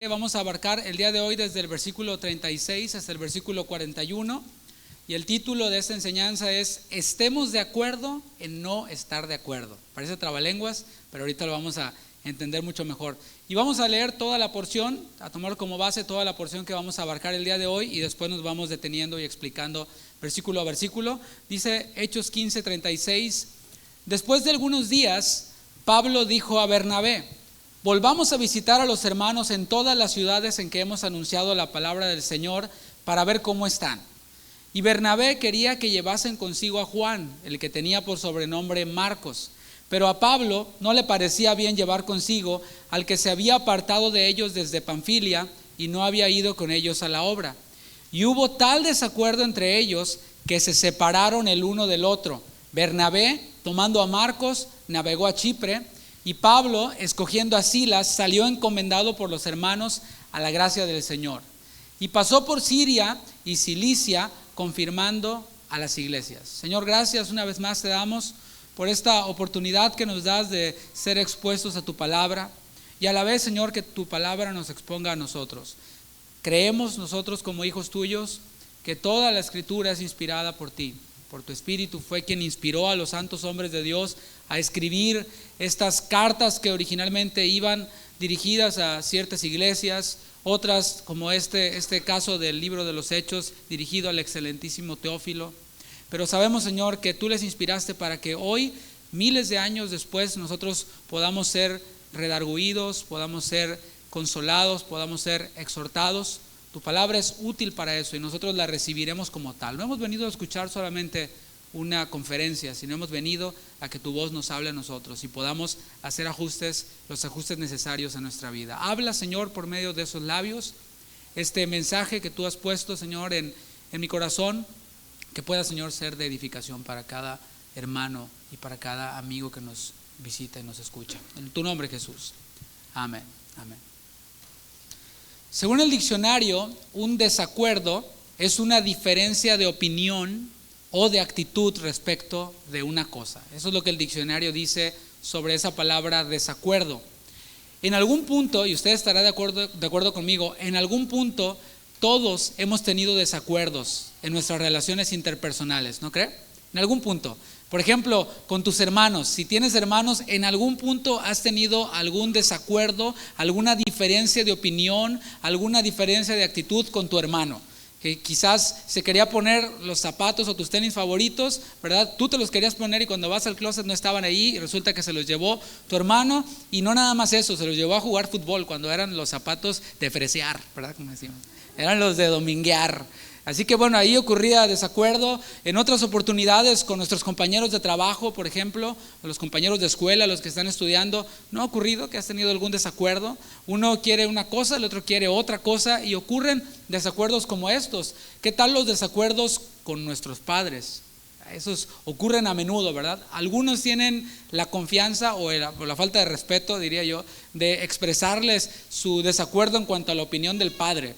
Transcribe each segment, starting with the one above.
Vamos a abarcar el día de hoy desde el versículo 36 hasta el versículo 41 y el título de esta enseñanza es Estemos de acuerdo en no estar de acuerdo. Parece trabalenguas, pero ahorita lo vamos a entender mucho mejor. Y vamos a leer toda la porción, a tomar como base toda la porción que vamos a abarcar el día de hoy y después nos vamos deteniendo y explicando versículo a versículo. Dice Hechos 15:36, después de algunos días, Pablo dijo a Bernabé: volvamos a visitar a los hermanos en todas las ciudades en que hemos anunciado la palabra del Señor para ver cómo están. Y Bernabé quería que llevasen consigo a Juan, el que tenía por sobrenombre Marcos. Pero a Pablo no le parecía bien llevar consigo al que se había apartado de ellos desde Panfilia y no había ido con ellos a la obra. Y hubo tal desacuerdo entre ellos que se separaron el uno del otro. Bernabé, tomando a Marcos, navegó a Chipre, y Pablo, escogiendo a Silas, salió encomendado por los hermanos a la gracia del Señor. Y pasó por Siria y Cilicia, confirmando a las iglesias. Señor, gracias una vez más te damos por esta oportunidad que nos das de ser expuestos a tu palabra. Y a la vez, Señor, que tu palabra nos exponga a nosotros. Creemos nosotros como hijos tuyos que toda la escritura es inspirada por ti. Por tu Espíritu fue quien inspiró a los santos hombres de Dios a escribir estas cartas que originalmente iban dirigidas a ciertas iglesias, otras como este caso del libro de los Hechos dirigido al excelentísimo Teófilo. Pero sabemos, Señor, que tú les inspiraste para que hoy, miles de años después, nosotros podamos ser redarguidos, podamos ser consolados, podamos ser exhortados. Tu palabra es útil para eso y nosotros la recibiremos como tal. No hemos venido a escuchar solamente una conferencia, sino hemos venido a que tu voz nos hable a nosotros y podamos hacer los ajustes necesarios a nuestra vida. Habla, Señor, por medio de esos labios, este mensaje que tú has puesto, Señor, en mi corazón, que pueda, Señor, ser de edificación para cada hermano y para cada amigo que nos visita y nos escucha. En tu nombre, Jesús. Amén. Amén. Según el diccionario, un desacuerdo es una diferencia de opinión o de actitud respecto de una cosa. Eso es lo que el diccionario dice sobre esa palabra desacuerdo. En algún punto, y usted estará de acuerdo conmigo, en algún punto todos hemos tenido desacuerdos en nuestras relaciones interpersonales, ¿no cree? En algún punto. Por ejemplo, con tus hermanos, si tienes hermanos, en algún punto has tenido algún desacuerdo, alguna diferencia de opinión, alguna diferencia de actitud con tu hermano. Que quizás se quería poner los zapatos o tus tenis favoritos, ¿verdad? Tú te los querías poner y cuando vas al closet no estaban ahí y resulta que se los llevó tu hermano y no nada más eso, se los llevó a jugar fútbol cuando eran los zapatos de fresear, ¿verdad? Como decimos, eran los de dominguear. Así que bueno, ahí ocurría desacuerdo. En otras oportunidades con nuestros compañeros de trabajo, por ejemplo, o los compañeros de escuela, los que están estudiando, ¿no ha ocurrido que has tenido algún desacuerdo? Uno quiere una cosa, el otro quiere otra cosa y ocurren desacuerdos como estos. ¿Qué tal los desacuerdos con nuestros padres? Esos ocurren a menudo, ¿verdad? Algunos tienen la confianza o la falta de respeto, diría yo, de expresarles su desacuerdo en cuanto a la opinión del padre,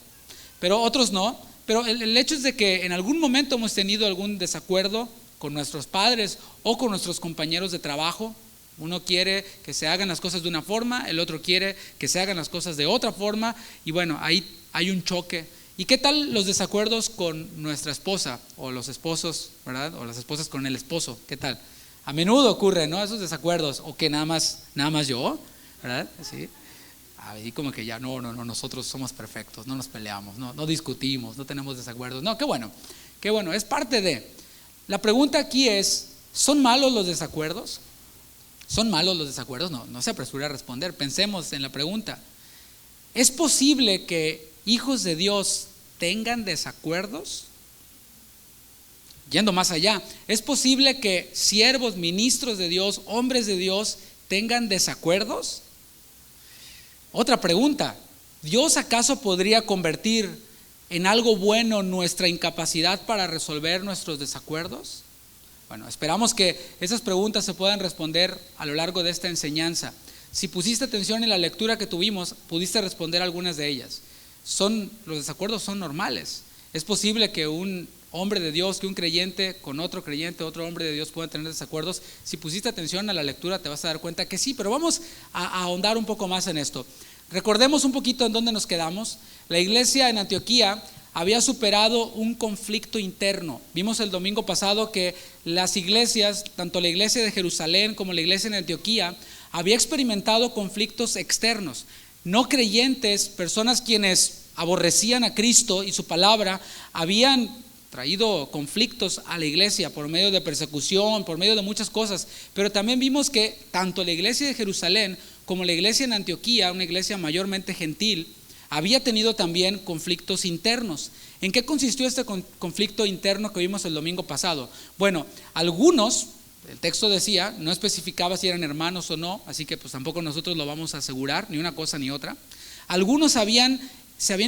pero otros no. Pero el hecho es de que en algún momento hemos tenido algún desacuerdo con nuestros padres o con nuestros compañeros de trabajo. Uno quiere que se hagan las cosas de una forma, el otro quiere que se hagan las cosas de otra forma y bueno, ahí hay un choque. ¿Y qué tal los desacuerdos con nuestra esposa o los esposos, ¿verdad? O las esposas con el esposo? ¿Qué tal? A menudo ocurren, ¿no? Esos desacuerdos, o que nada más yo, ¿verdad? Sí. Ahí como que ya no, nosotros somos perfectos, no nos peleamos, no discutimos, no tenemos desacuerdos. No, qué bueno, es parte de. La pregunta aquí es, ¿son malos los desacuerdos? ¿Son malos los desacuerdos? No se apresure a responder, pensemos en la pregunta. ¿Es posible que hijos de Dios tengan desacuerdos? Yendo más allá, ¿es posible que siervos, ministros de Dios, hombres de Dios tengan desacuerdos? Otra pregunta, ¿Dios acaso podría convertir en algo bueno nuestra incapacidad para resolver nuestros desacuerdos? Bueno, esperamos que esas preguntas se puedan responder a lo largo de esta enseñanza. Si pusiste atención en la lectura que tuvimos, pudiste responder algunas de ellas. Los desacuerdos son normales. Es posible que un hombre de Dios, que un creyente con otro creyente, otro hombre de Dios puedan tener desacuerdos. Si pusiste atención a la lectura te vas a dar cuenta que sí, pero vamos a ahondar un poco más en esto. Recordemos un poquito en dónde nos quedamos. La iglesia en Antioquía había superado un conflicto interno. Vimos el domingo pasado que las iglesias, tanto la iglesia de Jerusalén como la iglesia en Antioquía, había experimentado conflictos externos. No creyentes, personas quienes aborrecían a Cristo y su palabra, habían traído conflictos a la iglesia por medio de persecución, por medio de muchas cosas. Pero también vimos que tanto la iglesia de Jerusalén como la iglesia en Antioquía, una iglesia mayormente gentil, había tenido también conflictos internos. ¿En qué consistió este conflicto interno que vimos el domingo pasado? Bueno, algunos, el texto decía, no especificaba si eran hermanos o no, así que pues tampoco nosotros lo vamos a asegurar, ni una cosa ni otra. Algunos se habían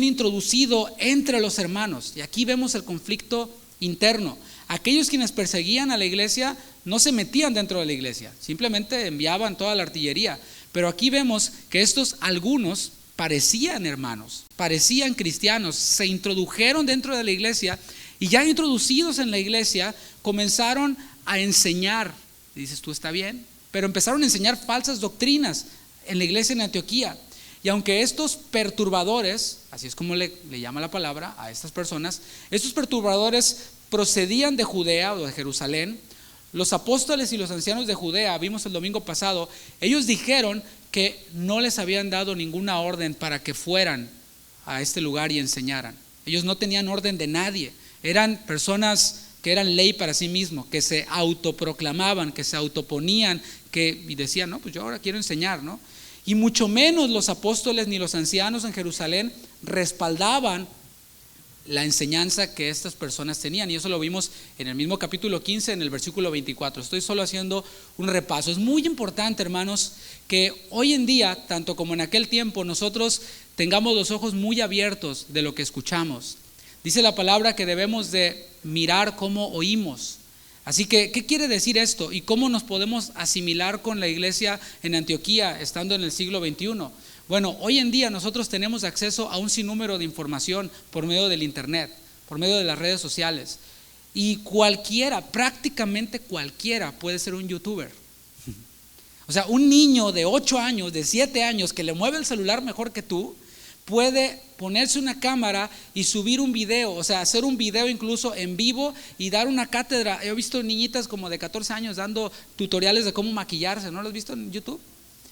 introducido entre los hermanos, y aquí vemos el conflicto interno. Aquellos quienes perseguían a la iglesia no se metían dentro de la iglesia, simplemente enviaban toda la artillería. Pero aquí vemos que estos algunos parecían hermanos, parecían cristianos, se introdujeron dentro de la iglesia y ya introducidos en la iglesia comenzaron a enseñar. Dices tú, está bien, pero empezaron a enseñar falsas doctrinas en la iglesia en Antioquía. Y aunque estos perturbadores, así es como le llama la palabra a estas personas, estos perturbadores procedían de Judea o de Jerusalén, los apóstoles y los ancianos de Judea, vimos el domingo pasado, ellos dijeron que no les habían dado ninguna orden para que fueran a este lugar y enseñaran. Ellos no tenían orden de nadie, eran personas que eran ley para sí mismos, que se autoproclamaban, que se autoponían, y decían, no, pues yo ahora quiero enseñar, ¿no? Y mucho menos los apóstoles ni los ancianos en Jerusalén respaldaban la enseñanza que estas personas tenían, y eso lo vimos en el mismo capítulo 15, en el versículo 24. Estoy solo haciendo un repaso. Es muy importante, hermanos, que hoy en día, tanto como en aquel tiempo, nosotros tengamos los ojos muy abiertos de lo que escuchamos. Dice la palabra que debemos de mirar cómo oímos. Así que, ¿qué quiere decir esto? ¿Y cómo nos podemos asimilar con la iglesia en Antioquía, estando en el siglo XXI? Bueno, hoy en día nosotros tenemos acceso a un sinnúmero de información por medio del internet, por medio de las redes sociales. Y cualquiera, prácticamente cualquiera puede ser un youtuber. O sea, un niño de 8 años, de 7 años, que le mueve el celular mejor que tú, puede ponerse una cámara y subir un video, o sea, hacer un video incluso en vivo y dar una cátedra. He visto niñitas como de 14 años dando tutoriales de cómo maquillarse, ¿no lo has visto en YouTube?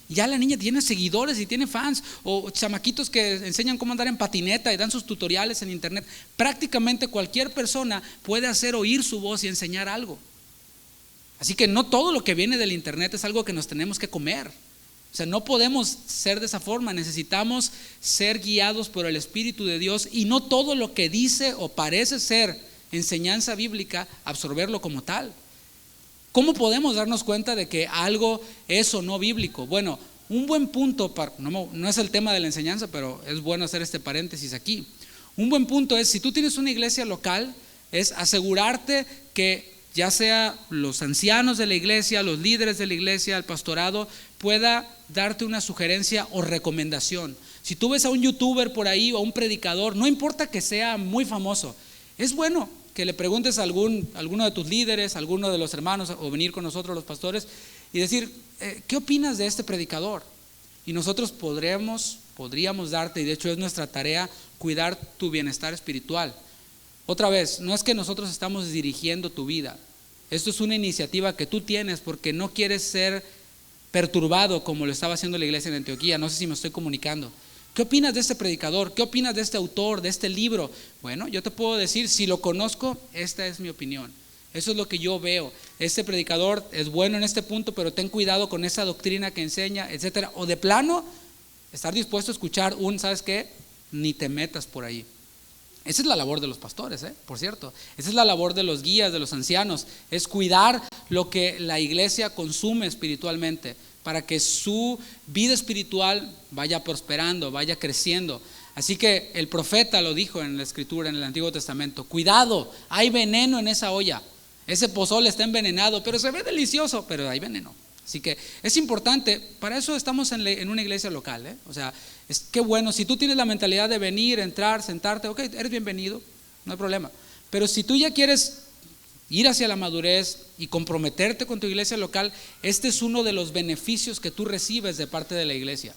Ya la niña tiene seguidores y tiene fans, o chamaquitos que enseñan cómo andar en patineta y dan sus tutoriales en internet. Prácticamente cualquier persona puede hacer oír su voz y enseñar algo. Así que no todo lo que viene del internet es algo que nos tenemos que comer. O sea, no podemos ser de esa forma, necesitamos ser guiados por el Espíritu de Dios, y no todo lo que dice o parece ser enseñanza bíblica, absorberlo como tal. ¿Cómo podemos darnos cuenta de que algo es o no bíblico? Bueno, un buen punto, no es el tema de la enseñanza, pero es bueno hacer este paréntesis aquí. Un buen punto es, si tú tienes una iglesia local, es asegurarte que ya sea los ancianos de la iglesia, los líderes de la iglesia, el pastorado, pueda darte una sugerencia o recomendación. Si tú ves a un youtuber por ahí o a un predicador, no importa que sea muy famoso, es bueno que le preguntes a alguno de tus líderes, a alguno de los hermanos, o venir con nosotros los pastores y decir, ¿qué opinas de este predicador? Y nosotros podríamos darte, y de hecho es nuestra tarea, cuidar tu bienestar espiritual. Otra vez, no es que nosotros estamos dirigiendo tu vida, esto es una iniciativa que tú tienes porque no quieres ser perturbado como lo estaba haciendo la iglesia en Antioquía. No sé si me estoy comunicando. ¿Qué opinas de este predicador? ¿Qué opinas de este autor, de este libro? Bueno, yo te puedo decir, si lo conozco, esta es mi opinión. Eso es lo que yo veo. Este predicador es bueno en este punto, pero ten cuidado con esa doctrina que enseña, etcétera. O de plano, estar dispuesto a escuchar ¿sabes qué? Ni te metas por ahí. Esa es la labor de los pastores, por cierto. Esa es la labor de los guías, de los ancianos. Es cuidar lo que la iglesia consume espiritualmente, para que su vida espiritual vaya prosperando, vaya creciendo. Así que el profeta lo dijo en la escritura, en el Antiguo Testamento: cuidado, hay veneno en esa olla. Ese pozole está envenenado, pero se ve delicioso, pero hay veneno. Así que es importante, para eso estamos en una iglesia local, O sea, qué bueno, si tú tienes la mentalidad de venir, entrar, sentarte, ok, eres bienvenido, no hay problema. Pero si tú ya quieres ir hacia la madurez y comprometerte con tu iglesia local, este es uno de los beneficios que tú recibes de parte de la iglesia.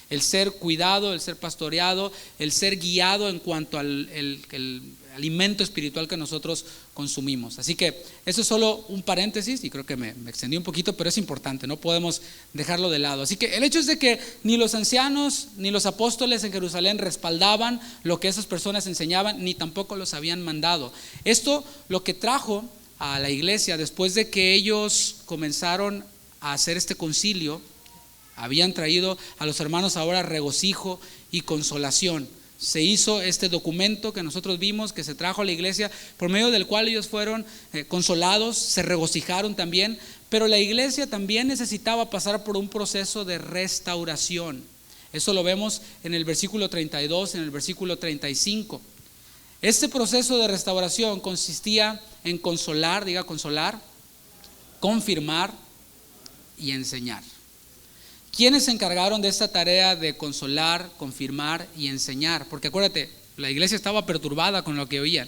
el ser cuidado, el ser pastoreado, el ser guiado en cuanto al el alimento espiritual que nosotros consumimos. Así que eso es solo un paréntesis y creo que me extendí un poquito, pero es importante, no podemos dejarlo de lado. Así que el hecho es de que ni los ancianos ni los apóstoles en Jerusalén respaldaban lo que esas personas enseñaban, ni tampoco los habían mandado. Esto lo que trajo a la iglesia después de que ellos comenzaron a hacer este concilio, habían traído a los hermanos ahora regocijo y consolación. Se hizo este documento que nosotros vimos, que se trajo a la iglesia, por medio del cual ellos fueron consolados, se regocijaron también, pero la iglesia también necesitaba pasar por un proceso de restauración. Eso lo vemos en el versículo 32, en el versículo 35. Este proceso de restauración consistía en consolar, diga consolar, confirmar y enseñar. ¿Quiénes se encargaron de esta tarea de consolar, confirmar y enseñar? Porque acuérdate, la iglesia estaba perturbada con lo que oían.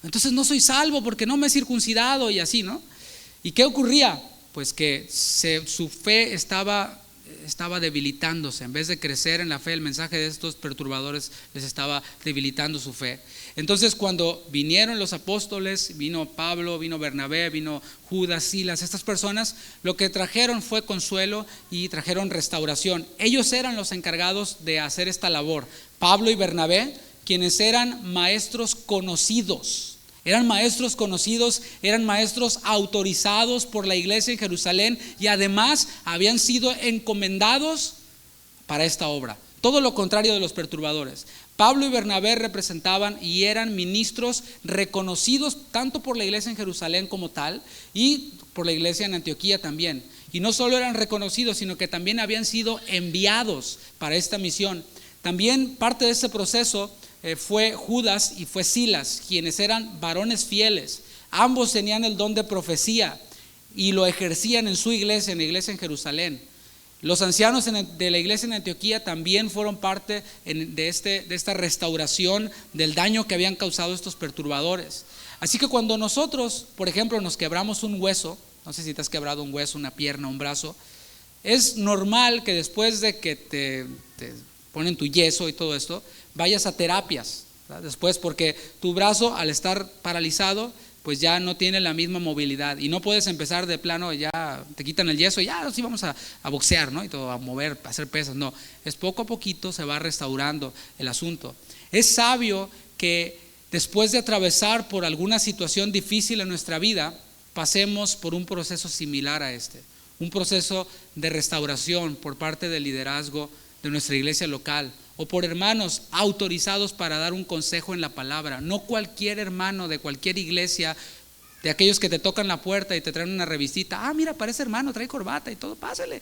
Entonces no soy salvo porque no me he circuncidado y así, ¿no? ¿Y qué ocurría? Pues que su fe estaba debilitándose. En vez de crecer en la fe, el mensaje de estos perturbadores les estaba debilitando su fe. Entonces cuando vinieron los apóstoles, vino Pablo, vino Bernabé, vino Judas, Silas, estas personas lo que trajeron fue consuelo y trajeron restauración. Ellos eran los encargados de hacer esta labor. Pablo y Bernabé, quienes eran maestros conocidos. Eran maestros conocidos, eran maestros autorizados por la iglesia en Jerusalén y además habían sido encomendados para esta obra. Todo lo contrario de los perturbadores. Pablo y Bernabé representaban y eran ministros reconocidos tanto por la iglesia en Jerusalén como tal y por la iglesia en Antioquía también. Y no solo eran reconocidos, sino que también habían sido enviados para esta misión. También parte de ese proceso fue Judas y fue Silas, quienes eran varones fieles. Ambos tenían el don de profecía y lo ejercían en su iglesia, en la iglesia en Jerusalén. Los ancianos de la iglesia en Antioquía también fueron parte de esta restauración del daño que habían causado estos perturbadores. Así que cuando nosotros, por ejemplo, nos quebramos un hueso, no sé si te has quebrado un hueso, una pierna, un brazo, es normal que después de que te ponen tu yeso y todo esto, vayas a terapias, ¿verdad? Después, porque tu brazo al estar paralizado pues ya no tiene la misma movilidad y no puedes empezar de plano, ya te quitan el yeso y ya sí vamos a boxear, ¿no? Y todo, a mover, a hacer pesas. No, es poco a poquito se va restaurando el asunto. Es sabio que después de atravesar por alguna situación difícil en nuestra vida, pasemos por un proceso similar a este, un proceso de restauración por parte del liderazgo de nuestra iglesia local o por hermanos autorizados para dar un consejo en la palabra. No cualquier hermano de cualquier iglesia, de aquellos que te tocan la puerta y te traen una revistita, mira, parece hermano, trae corbata y todo, pásale,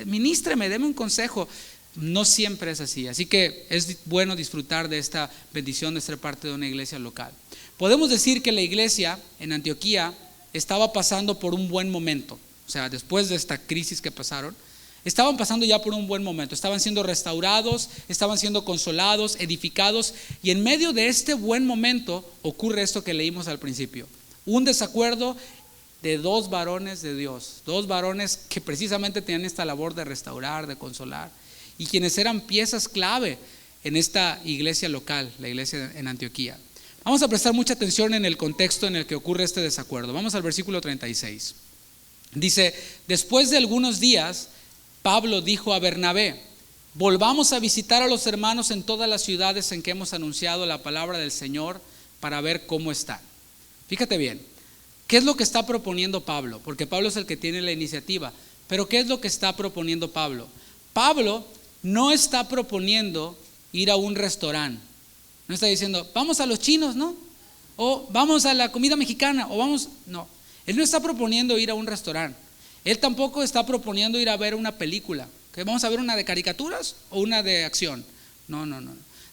ministreme, deme un consejo. No siempre es así, así que es bueno disfrutar de esta bendición de ser parte de una iglesia local. Podemos decir que la iglesia en Antioquía estaba pasando por un buen momento, o sea, después de esta crisis que pasaron, estaban pasando ya por un buen momento, estaban siendo restaurados, estaban siendo consolados, edificados, y en medio de este buen momento ocurre esto que leímos al principio, un desacuerdo de dos varones de Dios, dos varones que precisamente tenían esta labor de restaurar, de consolar, y quienes eran piezas clave en esta iglesia local, la iglesia en Antioquía. Vamos a prestar mucha atención en el contexto en el que ocurre este desacuerdo. Vamos al versículo 36. Dice, después de algunos días, Pablo dijo a Bernabé, volvamos a visitar a los hermanos en todas las ciudades en que hemos anunciado la palabra del Señor para ver cómo están. Fíjate bien, ¿qué es lo que está proponiendo Pablo? Porque Pablo es el que tiene la iniciativa, pero ¿qué es lo que está proponiendo Pablo? Pablo no está proponiendo ir a un restaurante, no está diciendo, vamos a los chinos, ¿no? O vamos a la comida mexicana, o vamos, no. Él no está proponiendo ir a un restaurante. Él tampoco está proponiendo ir a ver una película. ¿Que vamos a ver una de caricaturas o una de acción? No.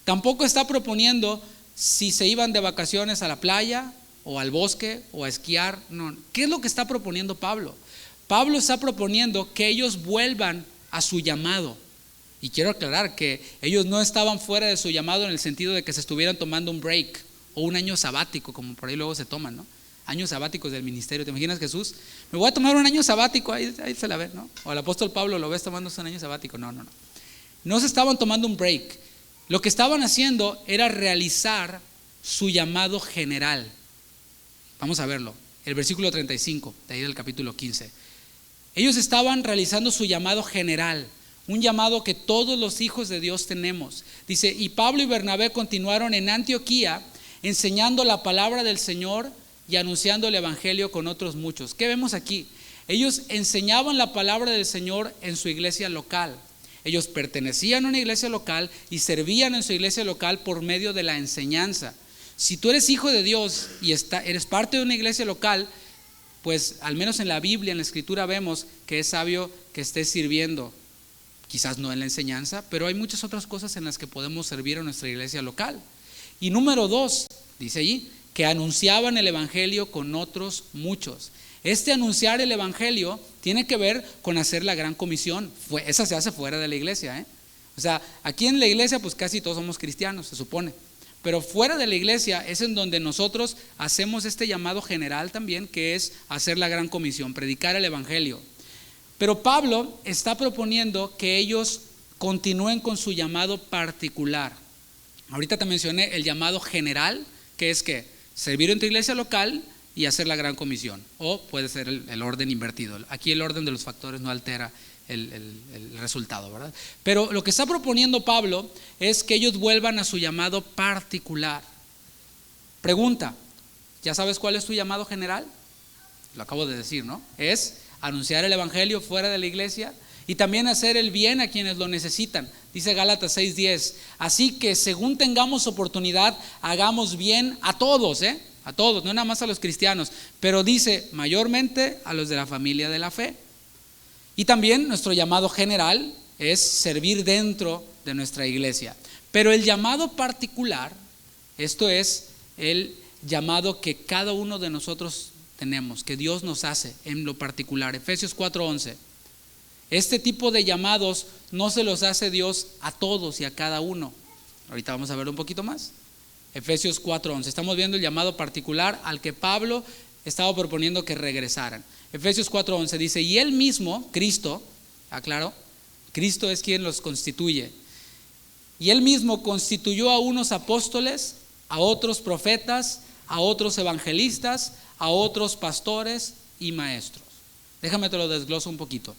Tampoco está proponiendo si se iban de vacaciones a la playa o al bosque o a esquiar. No. ¿Qué es lo que está proponiendo Pablo? Pablo está proponiendo que ellos vuelvan a su llamado. Y quiero aclarar que ellos no estaban fuera de su llamado en el sentido de que se estuvieran tomando un break o un año sabático, como por ahí luego se toman, ¿no? Años sabáticos del ministerio. ¿Te imaginas, Jesús? Me voy a tomar un año sabático, ahí se la ve, ¿no? O el apóstol Pablo lo ves tomándose un año sabático. No. no se estaban tomando un break. Lo que estaban haciendo era realizar su llamado general. Vamos a verlo, el versículo 35, de ahí del capítulo 15. Ellos estaban realizando su llamado general, un llamado que todos los hijos de Dios tenemos. Dice, y Pablo y Bernabé continuaron en Antioquía enseñando la palabra del Señor y anunciando el evangelio con otros muchos. ¿Qué vemos aquí? Ellos enseñaban la palabra del Señor en su iglesia local. Ellos pertenecían a una iglesia local y servían en su iglesia local por medio de la enseñanza. Si tú eres hijo de Dios y eres parte de una iglesia local, pues al menos en la Biblia, en la Escritura vemos que es sabio que estés sirviendo. Quizás no en la enseñanza, pero hay muchas otras cosas en las que podemos servir a nuestra iglesia local. Y número 2, dice allí, que anunciaban el evangelio con otros muchos. Este anunciar el evangelio tiene que ver con hacer la gran comisión. Esa se hace fuera de la iglesia, O sea, aquí en la iglesia pues casi todos somos cristianos, se supone. Pero fuera de la iglesia es en donde nosotros hacemos este llamado general también, que es hacer la gran comisión, predicar el evangelio. Pero Pablo está proponiendo que ellos continúen con su llamado particular. Ahorita te mencioné el llamado general, que es que servir en tu iglesia local y hacer la gran comisión. O puede ser el orden invertido. Aquí el orden de los factores no altera el resultado, ¿verdad? Pero lo que está proponiendo Pablo es que ellos vuelvan a su llamado particular. Pregunta, ¿ya sabes cuál es tu llamado general? Lo acabo de decir, ¿no? Es anunciar el evangelio fuera de la iglesia y también hacer el bien a quienes lo necesitan. Dice Gálatas 6:10, así que según tengamos oportunidad, hagamos bien a todos, a todos, no nada más a los cristianos, pero dice mayormente a los de la familia de la fe. Y también nuestro llamado general es servir dentro de nuestra iglesia. Pero el llamado particular, esto es el llamado que cada uno de nosotros tenemos, que Dios nos hace en lo particular. Efesios 4:11. Este tipo de llamados no se los hace Dios a todos y a cada uno. Ahorita vamos a ver un poquito más. Efesios 4:11. Estamos viendo el llamado particular al que Pablo estaba proponiendo que regresaran. Efesios 4:11 dice, y él mismo, Cristo, aclaro, Cristo es quien los constituye. Y él mismo constituyó a unos apóstoles, a otros profetas, a otros evangelistas, a otros pastores y maestros. Déjame te lo desgloso un poquito.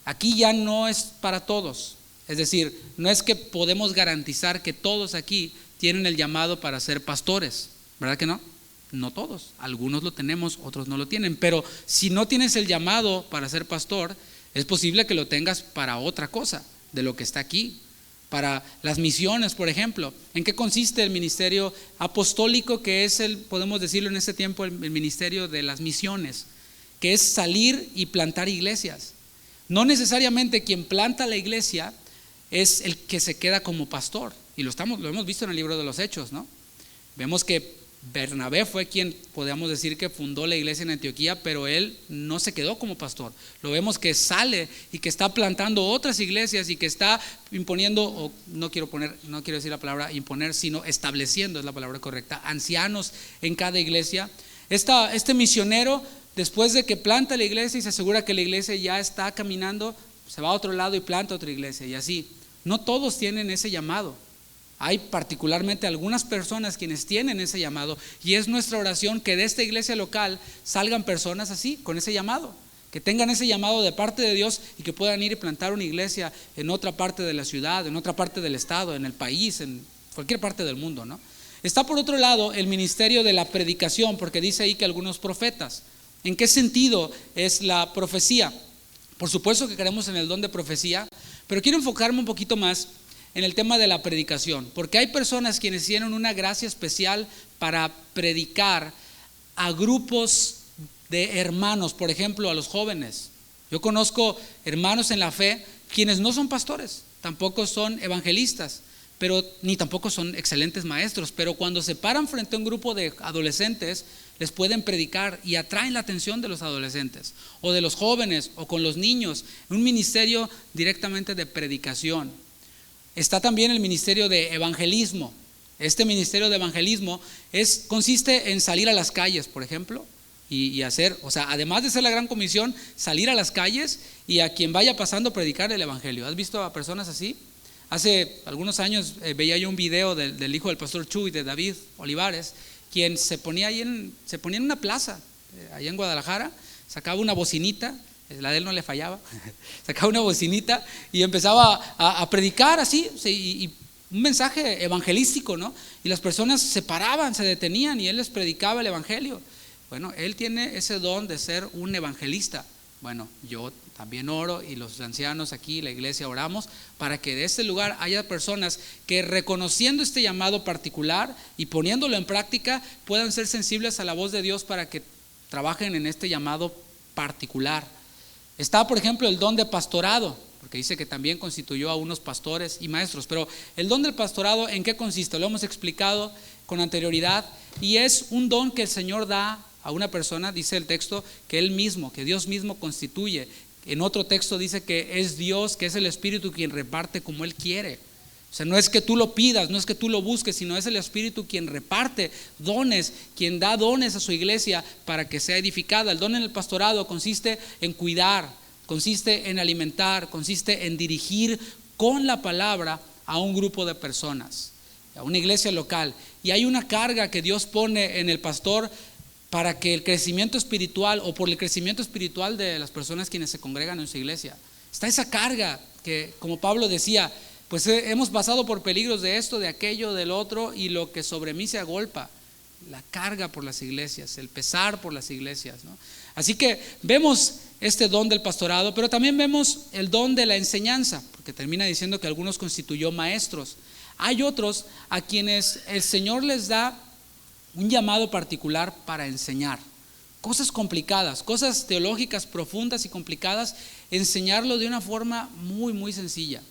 Aquí ya no es para todos. Es decir, no es que podemos garantizar que todos aquí tienen el llamado para ser pastores, ¿verdad que no? No todos, algunos lo tenemos, otros no lo tienen, pero si no tienes el llamado para ser pastor, es posible que lo tengas para otra cosa de lo que está aquí, para las misiones, por ejemplo. ¿En qué consiste el ministerio apostólico, que es podemos decirlo en este tiempo, el ministerio de las misiones, que es salir y plantar iglesias? No necesariamente quien planta la iglesia es el que se queda como pastor, y lo hemos visto en el libro de los Hechos, ¿no? Vemos que Bernabé fue quien podríamos decir que fundó la iglesia en Antioquía, pero él no se quedó como pastor. Lo vemos que sale y que está plantando otras iglesias y que está imponiendo, o no quiero decir la palabra imponer, sino estableciendo, es la palabra correcta, ancianos en cada iglesia. Este misionero, después de que planta la iglesia y se asegura que la iglesia ya está caminando, se va a otro lado y planta otra iglesia, y así. No todos tienen ese llamado. Hay particularmente algunas personas quienes tienen ese llamado, y es nuestra oración que de esta iglesia local salgan personas así, con ese llamado, que tengan ese llamado de parte de Dios y que puedan ir y plantar una iglesia en otra parte de la ciudad, en otra parte del estado, en el país, en cualquier parte del mundo, ¿no? Está por otro lado el ministerio de la predicación, porque dice ahí que algunos profetas. ¿En qué sentido es la profecía? Por supuesto que creemos en el don de profecía, pero quiero enfocarme un poquito más en el tema de la predicación, porque hay personas quienes tienen una gracia especial para predicar a grupos de hermanos, por ejemplo a los jóvenes. Yo conozco hermanos en la fe quienes no son pastores, tampoco son evangelistas, pero ni tampoco son excelentes maestros, pero cuando se paran frente a un grupo de adolescentes les pueden predicar y atraen la atención de los adolescentes o de los jóvenes o con los niños, un ministerio directamente de predicación. Está también el ministerio de evangelismo. Este ministerio de evangelismo consiste en salir a las calles, por ejemplo, y hacer, o sea, además de ser la gran comisión, salir a las calles y a quien vaya pasando predicar el evangelio. ¿Has visto a personas así? Hace algunos años veía yo un video del hijo del pastor Chuy, de David Olivares, quien se ponía en una plaza, allá en Guadalajara, sacaba una bocinita, la de él no le fallaba, sacaba una bocinita y empezaba a predicar así, y un mensaje evangelístico, ¿no? Y las personas se paraban, se detenían y él les predicaba el evangelio. Bueno, él tiene ese don de ser un evangelista. Bueno, yo también oro y los ancianos aquí, la iglesia, oramos para que de este lugar haya personas que, reconociendo este llamado particular y poniéndolo en práctica, puedan ser sensibles a la voz de Dios para que trabajen en este llamado particular. Está, por ejemplo, el don de pastorado, porque dice que también constituyó a unos pastores y maestros. Pero el don del pastorado, ¿en qué consiste? Lo hemos explicado con anterioridad, y es un don que el Señor da a una persona. Dice el texto que Él mismo, que Dios mismo constituye. En otro texto dice que es Dios, que es el Espíritu quien reparte como Él quiere. O sea, no es que tú lo pidas, no es que tú lo busques, sino es el Espíritu quien reparte dones, quien da dones a su iglesia para que sea edificada. El don en el pastorado consiste en cuidar, consiste en alimentar, consiste en dirigir con la palabra a un grupo de personas, a una iglesia local. Y hay una carga que Dios pone en el pastor para que el crecimiento espiritual, o por el crecimiento espiritual de las personas quienes se congregan en su iglesia, está esa carga que, como Pablo decía, pues hemos pasado por peligros de esto, de aquello, del otro, y lo que sobre mí se agolpa, la carga por las iglesias, el pesar por las iglesias, ¿no? Así que vemos este don del pastorado, pero también vemos el don de la enseñanza, porque termina diciendo que algunos constituyó maestros. Hay otros a quienes el Señor les da un llamado particular para enseñar cosas complicadas, cosas teológicas profundas y complicadas, enseñarlo de una forma muy, muy sencilla.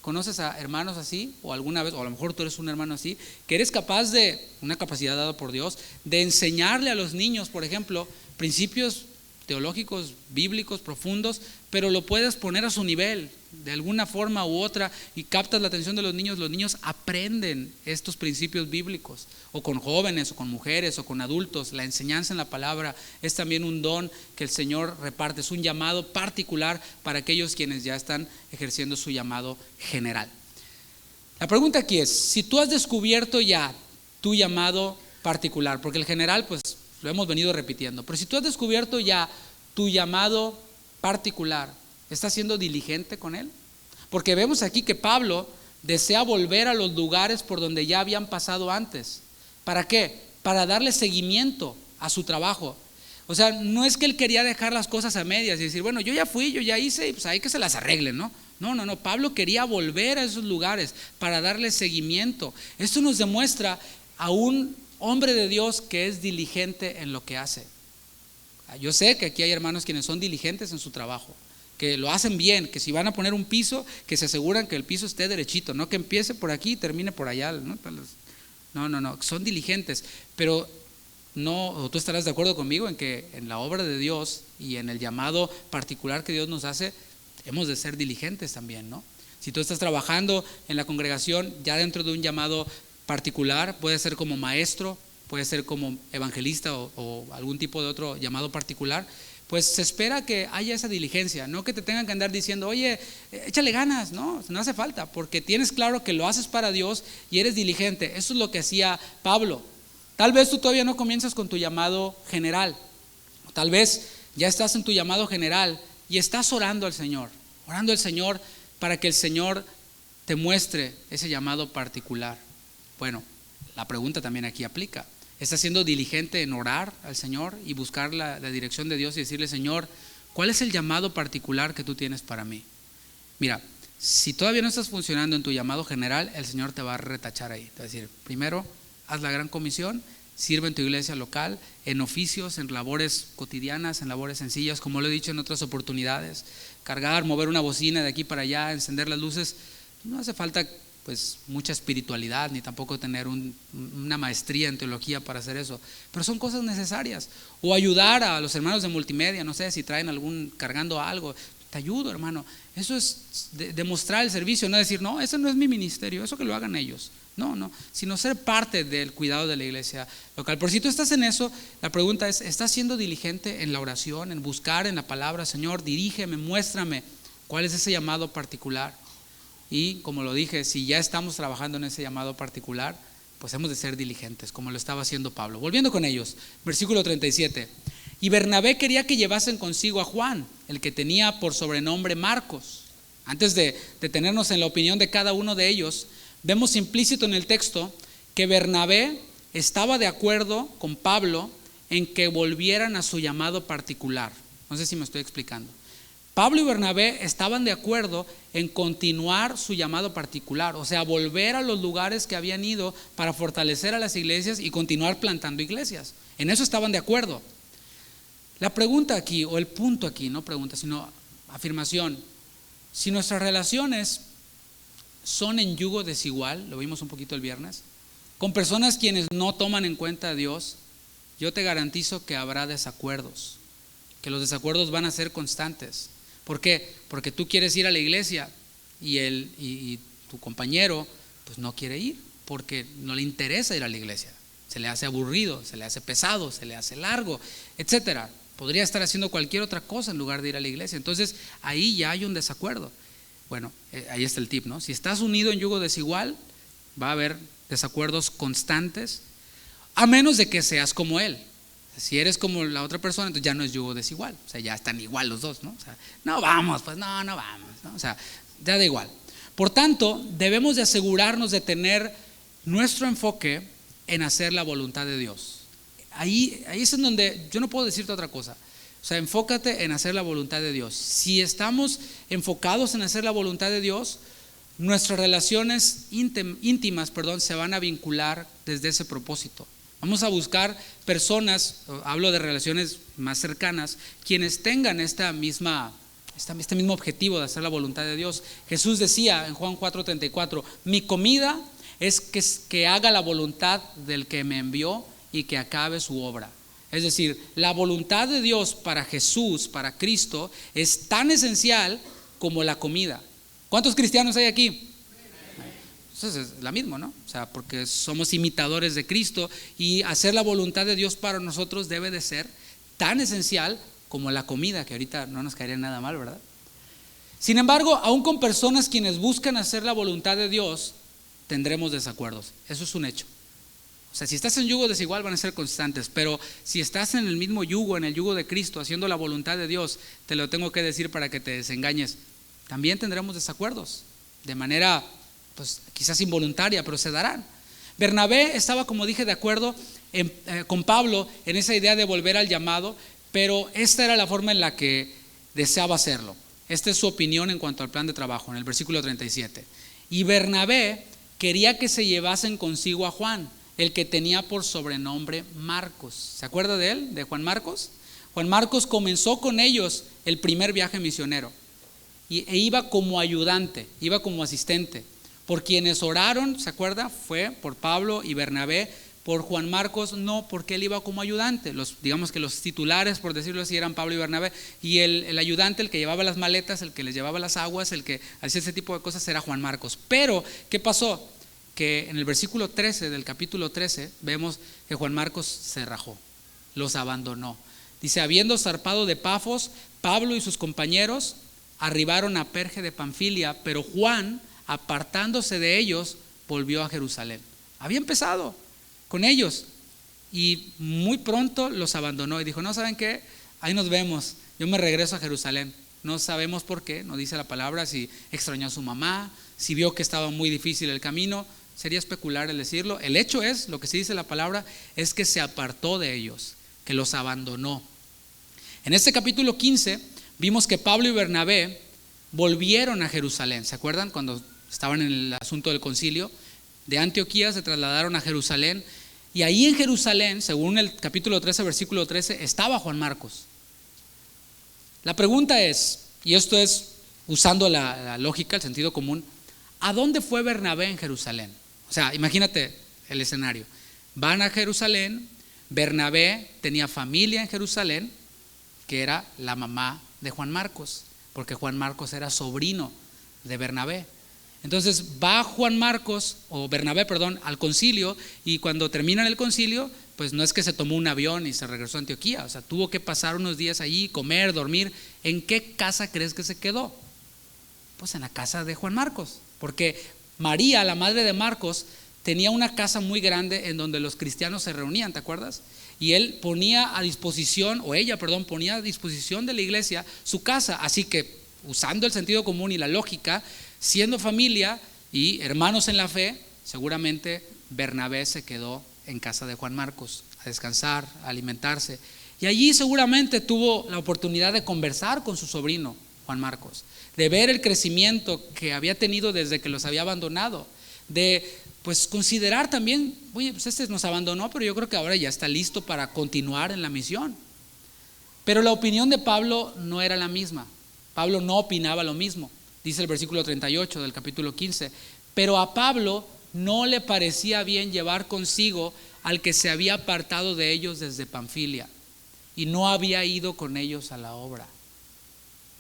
¿Conoces a hermanos así? O alguna vez, o a lo mejor tú eres un hermano así, que eres capaz de, una capacidad dada por Dios, de enseñarle a los niños, por ejemplo, principios teológicos, bíblicos, profundos, pero lo puedes poner a su nivel, de alguna forma u otra, y captas la atención de los niños aprenden estos principios bíblicos, o con jóvenes, o con mujeres, o con adultos. La enseñanza en la palabra es también un don que el Señor reparte, es un llamado particular para aquellos quienes ya están ejerciendo su llamado general. La pregunta aquí es, si tú has descubierto ya tu llamado particular, porque el general pues lo hemos venido repitiendo, pero si tú has descubierto ya tu llamado particular, ¿estás siendo diligente con él? Porque vemos aquí que Pablo desea volver a los lugares por donde ya habían pasado antes. ¿Para qué? Para darle seguimiento a su trabajo. O sea, no es que él quería dejar las cosas a medias y decir, bueno, yo ya fui, yo ya hice, y pues ahí que se las arreglen, ¿no? No, Pablo quería volver a esos lugares para darle seguimiento. Esto nos demuestra a un hombre de Dios que es diligente en lo que hace. Yo sé que aquí hay hermanos quienes son diligentes en su trabajo, que lo hacen bien, que si van a poner un piso, que se aseguran que el piso esté derechito, no que empiece por aquí y termine por allá, ¿no? No, son diligentes, pero no, tú estarás de acuerdo conmigo en que en la obra de Dios y en el llamado particular que Dios nos hace, hemos de ser diligentes también, ¿no? Si tú estás trabajando en la congregación ya dentro de un llamado particular, puede ser como maestro, puede ser como evangelista o algún tipo de otro llamado particular, pues se espera que haya esa diligencia, no que te tengan que andar diciendo, oye, échale ganas, no hace falta, porque tienes claro que lo haces para Dios y eres diligente. Eso es lo que hacía Pablo. Tal vez tú todavía no comienzas con tu llamado general, o tal vez ya estás en tu llamado general y estás orando al Señor para que el Señor te muestre ese llamado particular. Bueno, la pregunta también aquí aplica. ¿Estás siendo diligente en orar al Señor y buscar la dirección de Dios y decirle, Señor, ¿cuál es el llamado particular que tú tienes para mí? Mira, si todavía no estás funcionando en tu llamado general, el Señor te va a retachar ahí. Te va a decir, primero, haz la gran comisión, sirve en tu iglesia local, en oficios, en labores cotidianas, en labores sencillas, como lo he dicho en otras oportunidades. Cargar, mover una bocina de aquí para allá, encender las luces, no hace falta pues mucha espiritualidad, ni tampoco tener una maestría en teología para hacer eso, pero son cosas necesarias. O ayudar a los hermanos de multimedia, no sé si traen cargando algo, te ayudo, hermano. Eso es demostrar el servicio, no decir, no, ese no es mi ministerio, eso que lo hagan ellos. No, sino ser parte del cuidado de la iglesia local. Por si tú estás en eso, la pregunta es, ¿estás siendo diligente en la oración, en buscar en la palabra? Señor, dirígeme, muéstrame cuál es ese llamado particular. Y como lo dije, si ya estamos trabajando en ese llamado particular, pues hemos de ser diligentes, como lo estaba haciendo Pablo. Volviendo con ellos, versículo 37. Y Bernabé quería que llevasen consigo a Juan, el que tenía por sobrenombre Marcos. Antes de detenernos en la opinión de cada uno de ellos, vemos implícito en el texto que Bernabé estaba de acuerdo con Pablo en que volvieran a su llamado particular. No sé si me estoy explicando. Pablo y Bernabé estaban de acuerdo en continuar su llamado particular, o sea, volver a los lugares que habían ido para fortalecer a las iglesias y continuar plantando iglesias. En eso estaban de acuerdo. La pregunta aquí, o el punto aquí, no pregunta, sino afirmación: si nuestras relaciones son en yugo desigual, lo vimos un poquito el viernes, con personas quienes no toman en cuenta a Dios, yo te garantizo que habrá desacuerdos, que los desacuerdos van a ser constantes. ¿Por qué? Porque tú quieres ir a la iglesia y tu compañero pues no quiere ir porque no le interesa ir a la iglesia, se le hace aburrido, se le hace pesado, se le hace largo, etcétera. Podría estar haciendo cualquier otra cosa en lugar de ir a la iglesia. Entonces ahí ya hay un desacuerdo. Bueno, ahí está el tip, ¿no? Si estás unido en yugo desigual, va a haber desacuerdos constantes, a menos de que seas como él. Si eres como la otra persona, entonces ya no es yugo desigual, o sea, ya están igual los dos, ¿no? O sea, no vamos, ¿no? O sea, ya da igual. Por tanto, debemos de asegurarnos de tener nuestro enfoque en hacer la voluntad de Dios. Ahí es en donde yo no puedo decirte otra cosa. O sea, enfócate en hacer la voluntad de Dios. Si estamos enfocados en hacer la voluntad de Dios, nuestras relaciones íntimas, se van a vincular desde ese propósito. Vamos a buscar personas, hablo de relaciones más cercanas, quienes tengan este mismo objetivo de hacer la voluntad de Dios. Jesús decía en Juan 4:34, mi comida es que haga la voluntad del que me envió y que acabe su obra. Es decir, la voluntad de Dios para Jesús, para Cristo, es tan esencial como la comida. ¿Cuántos cristianos hay aquí? Entonces es la misma, ¿no? O sea, porque somos imitadores de Cristo y hacer la voluntad de Dios para nosotros debe de ser tan esencial como la comida, que ahorita no nos caería nada mal, ¿verdad? Sin embargo, aún con personas quienes buscan hacer la voluntad de Dios, tendremos desacuerdos. Eso es un hecho. O sea, si estás en yugo desigual van a ser constantes, pero si estás en el mismo yugo, en el yugo de Cristo, haciendo la voluntad de Dios, te lo tengo que decir para que te desengañes, también tendremos desacuerdos, de manera pues quizás involuntaria, pero se darán. Bernabé estaba, como dije, de acuerdo con Pablo en esa idea de volver al llamado, pero esta era la forma en la que deseaba hacerlo. Esta es su opinión en cuanto al plan de trabajo, en el versículo 37. Y Bernabé quería que se llevasen consigo a Juan, el que tenía por sobrenombre Marcos. ¿Se acuerda de él, de Juan Marcos? Juan Marcos comenzó con ellos el primer viaje misionero e iba como ayudante, iba como asistente. Por quienes oraron, ¿se acuerda? Fue por Pablo y Bernabé. Por Juan Marcos no, porque él iba como ayudante. Digamos que los titulares, por decirlo así, eran Pablo y Bernabé, y el ayudante, el que llevaba las maletas, el que les llevaba las aguas, el que hacía ese tipo de cosas, era Juan Marcos. Pero, ¿qué pasó? Que en el versículo 13 del capítulo 13 vemos que Juan Marcos se rajó, los abandonó. Dice, habiendo zarpado de Pafos, Pablo y sus compañeros arribaron a Perge de Panfilia, pero Juan, apartándose de ellos, volvió a Jerusalén. Había empezado con ellos y muy pronto los abandonó y dijo, no, ¿saben qué? Ahí nos vemos, yo me regreso a Jerusalén. No sabemos por qué, no dice la palabra, si extrañó a su mamá, si vio que estaba muy difícil el camino, sería especular el decirlo. El hecho es, lo que sí dice la palabra, es que se apartó de ellos, que los abandonó. En este capítulo 15 vimos que Pablo y Bernabé volvieron a Jerusalén. ¿Se acuerdan cuando estaban en el asunto del concilio? De Antioquía se trasladaron a Jerusalén y ahí en Jerusalén, según el capítulo 13, versículo 13, estaba Juan Marcos. La pregunta es, y esto es usando la lógica, el sentido común, ¿a dónde fue Bernabé en Jerusalén? O sea, imagínate el escenario. Van a Jerusalén, Bernabé tenía familia en Jerusalén, que era la mamá de Juan Marcos, porque Juan Marcos era sobrino de Bernabé. Entonces va Juan Marcos, o Bernabé, perdón, al concilio, y cuando terminan el concilio, pues no es que se tomó un avión y se regresó a Antioquía, o sea, tuvo que pasar unos días allí, comer, dormir. ¿En qué casa crees que se quedó? Pues en la casa de Juan Marcos, porque María, la madre de Marcos, tenía una casa muy grande en donde los cristianos se reunían, ¿te acuerdas? Y él ponía a disposición, o ella, perdón, ponía a disposición de la iglesia su casa, así que usando el sentido común y la lógica, siendo familia y hermanos en la fe, seguramente Bernabé se quedó en casa de Juan Marcos a descansar, a alimentarse, y allí seguramente tuvo la oportunidad de conversar con su sobrino Juan Marcos, de ver el crecimiento que había tenido desde que los había abandonado, de pues considerar también, oye, pues este nos abandonó, pero yo creo que ahora ya está listo para continuar en la misión. Pero la opinión de Pablo no era la misma. Pablo no opinaba lo mismo. Dice el versículo 38 del capítulo 15, pero a Pablo no le parecía bien llevar consigo al que se había apartado de ellos desde Panfilia y no había ido con ellos a la obra.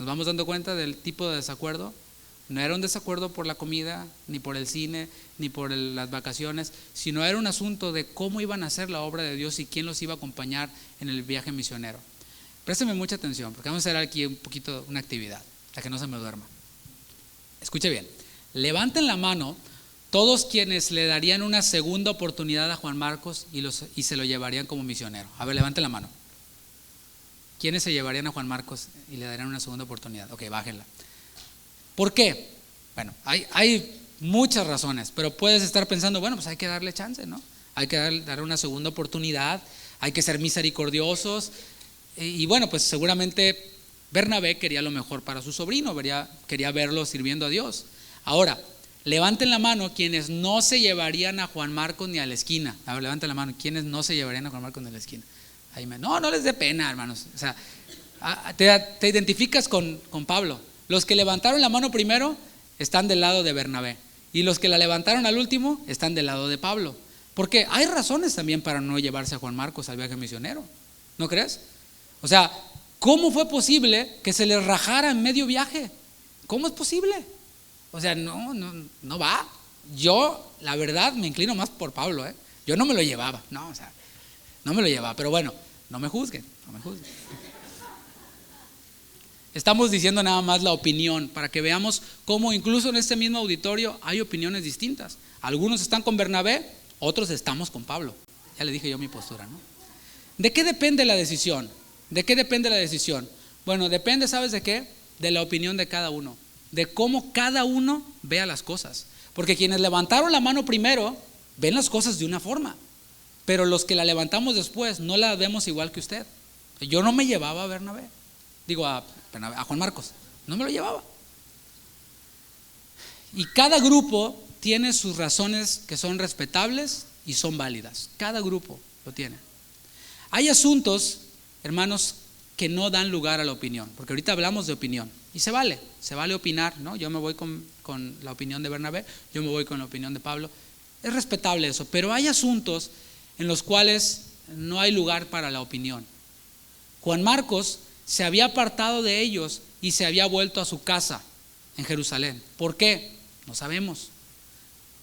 ¿Nos vamos dando cuenta del tipo de desacuerdo? No era un desacuerdo por la comida, ni por el cine, ni por las vacaciones, sino era un asunto de cómo iban a hacer la obra de Dios y quién los iba a acompañar en el viaje misionero. Présteme mucha atención, porque vamos a hacer aquí un poquito una actividad, para que no se me duerma. Escuche bien, levanten la mano todos quienes le darían una segunda oportunidad a Juan Marcos y se lo llevarían como misionero. A ver, levanten la mano. ¿Quiénes se llevarían a Juan Marcos y le darían una segunda oportunidad? Ok, bájenla. ¿Por qué? Bueno, hay muchas razones, pero puedes estar pensando, bueno, pues hay que darle chance, ¿no? Hay que darle una segunda oportunidad, hay que ser misericordiosos. Y bueno, pues seguramente Bernabé quería lo mejor para su sobrino, quería verlo sirviendo a Dios. Ahora, levanten la mano quienes no se llevarían a Juan Marcos ni a la esquina. A ver, levanten la mano, ¿quiénes no se llevarían a Juan Marcos ni a la esquina? No les dé pena, hermanos. O sea, te identificas con Pablo. Los que levantaron la mano primero están del lado de Bernabé y los que la levantaron al último están del lado de Pablo. Porque hay razones también para no llevarse a Juan Marcos al viaje misionero, ¿no crees? O sea, ¿cómo fue posible que se les rajara en medio viaje? ¿Cómo es posible? O sea, no va. Yo, la verdad, me inclino más por Pablo, ¿eh? Yo no me lo llevaba, no me lo llevaba, pero bueno, no me juzguen. Estamos diciendo nada más la opinión para que veamos cómo incluso en este mismo auditorio hay opiniones distintas. Algunos están con Bernabé, otros estamos con Pablo. Ya le dije yo mi postura, ¿no? ¿De qué depende la decisión? Bueno, depende, ¿sabes de qué? De la opinión de cada uno, de cómo cada uno vea las cosas. Porque quienes levantaron la mano primero ven las cosas de una forma, pero los que la levantamos después no la vemos igual que usted. Yo no me llevaba a Bernabé, a Juan Marcos, no me lo llevaba. Y cada grupo tiene sus razones que son respetables y son válidas. Cada grupo lo tiene. Hay asuntos, hermanos, que no dan lugar a la opinión, porque ahorita hablamos de opinión y se vale opinar, ¿no? Yo me voy con la opinión de Bernabé, yo me voy con la opinión de Pablo. Es respetable eso, pero hay asuntos en los cuales no hay lugar para la opinión. Juan Marcos se había apartado de ellos y se había vuelto a su casa en Jerusalén. ¿Por qué? No sabemos,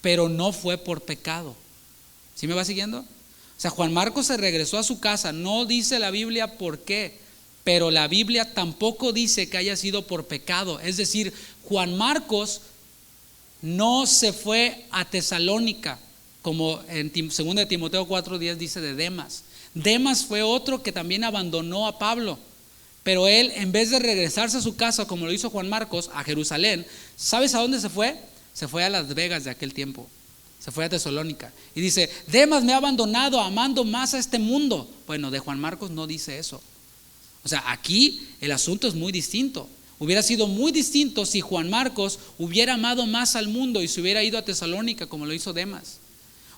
pero no fue por pecado. ¿Sí me va siguiendo? O sea, Juan Marcos se regresó a su casa, no dice la Biblia por qué, pero la Biblia tampoco dice que haya sido por pecado. Es decir, Juan Marcos no se fue a Tesalónica, como en 2 Timoteo 4:10 dice de Demas. Demas fue otro que también abandonó a Pablo, pero él, en vez de regresarse a su casa como lo hizo Juan Marcos, a Jerusalén, ¿sabes a dónde se fue? Se fue a Las Vegas de aquel tiempo, se fue a Tesalónica y dice, Demas me ha abandonado amando más a este mundo. Bueno, de Juan Marcos no dice eso. O sea, aquí el asunto es muy distinto. Hubiera sido muy distinto si Juan Marcos hubiera amado más al mundo y se hubiera ido a Tesalónica como lo hizo Demas.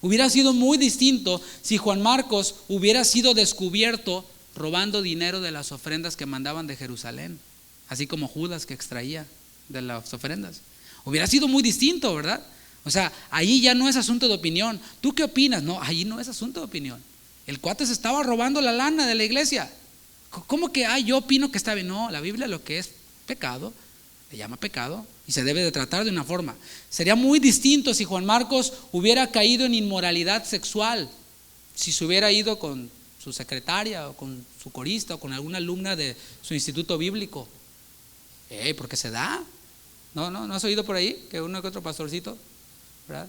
Hubiera sido muy distinto si Juan Marcos hubiera sido descubierto robando dinero de las ofrendas que mandaban de Jerusalén, así como Judas que extraía de las ofrendas. Hubiera sido muy distinto, ¿verdad? O sea, ahí ya no es asunto de opinión. ¿Tú qué opinas? No, ahí no es asunto de opinión. El cuate se estaba robando la lana de la iglesia. ¿Cómo que yo opino que está bien? No, la Biblia lo que es pecado, le llama pecado. y se debe de tratar de una forma. Sería muy distinto si Juan Marcos hubiera caído en inmoralidad sexual, si se hubiera ido con su secretaria o con su corista o con alguna alumna de su instituto bíblico. Porque se da. ¿No has oído por ahí que uno que otro pastorcito, ¿verdad?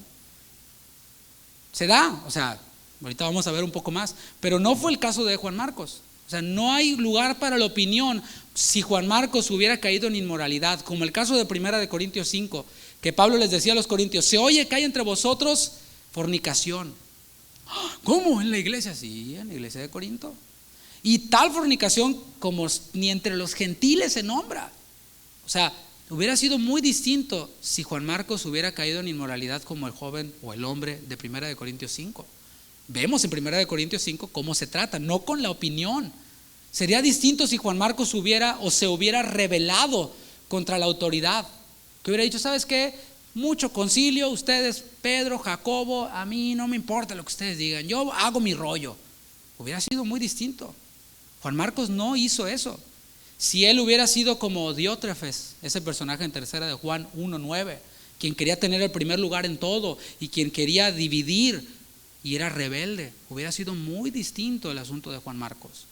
Se da, o sea, ahorita vamos a ver un poco más, pero no fue el caso de Juan Marcos. O sea, no hay lugar para la opinión si Juan Marcos hubiera caído en inmoralidad, como el caso de 1 Corintios 5, que Pablo les decía a los corintios: se oye que hay entre vosotros fornicación. ¿Cómo? ¿En la iglesia? Sí, en la iglesia de Corinto. Y tal fornicación como ni entre los gentiles se nombra. O sea, hubiera sido muy distinto si Juan Marcos hubiera caído en inmoralidad como el joven o el hombre de 1 Corintios 5. Vemos en 1 Corintios 5 cómo se trata, no con la opinión. Sería distinto si Juan Marcos se hubiera rebelado contra la autoridad, que hubiera dicho: ¿sabes qué? Mucho concilio, ustedes, Pedro, Jacobo, a mí no me importa lo que ustedes digan, yo hago mi rollo. Hubiera sido muy distinto. Juan Marcos no hizo eso. Si él hubiera sido como Diótrefes, ese personaje en 3 de Juan 1:9, quien quería tener el primer lugar en todo y quien quería dividir y era rebelde, hubiera sido muy distinto el asunto de Juan Marcos.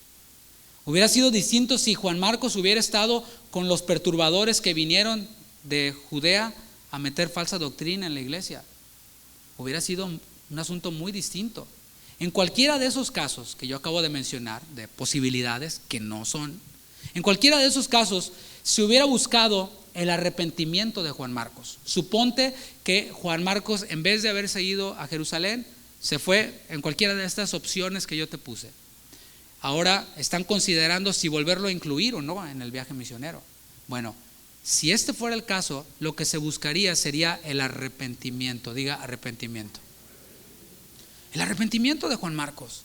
Hubiera sido distinto si Juan Marcos hubiera estado con los perturbadores que vinieron de Judea a meter falsa doctrina en la iglesia. Hubiera sido un asunto muy distinto. En cualquiera de esos casos que yo acabo de mencionar, de posibilidades que no son, en cualquiera de esos casos se hubiera buscado el arrepentimiento de Juan Marcos. Suponte que Juan Marcos, en vez de haberse ido a Jerusalén, se fue en cualquiera de estas opciones que yo te puse. Ahora están considerando si volverlo a incluir o no en el viaje misionero. Bueno, si este fuera el caso, lo que se buscaría sería el arrepentimiento. Diga arrepentimiento. El arrepentimiento de Juan Marcos.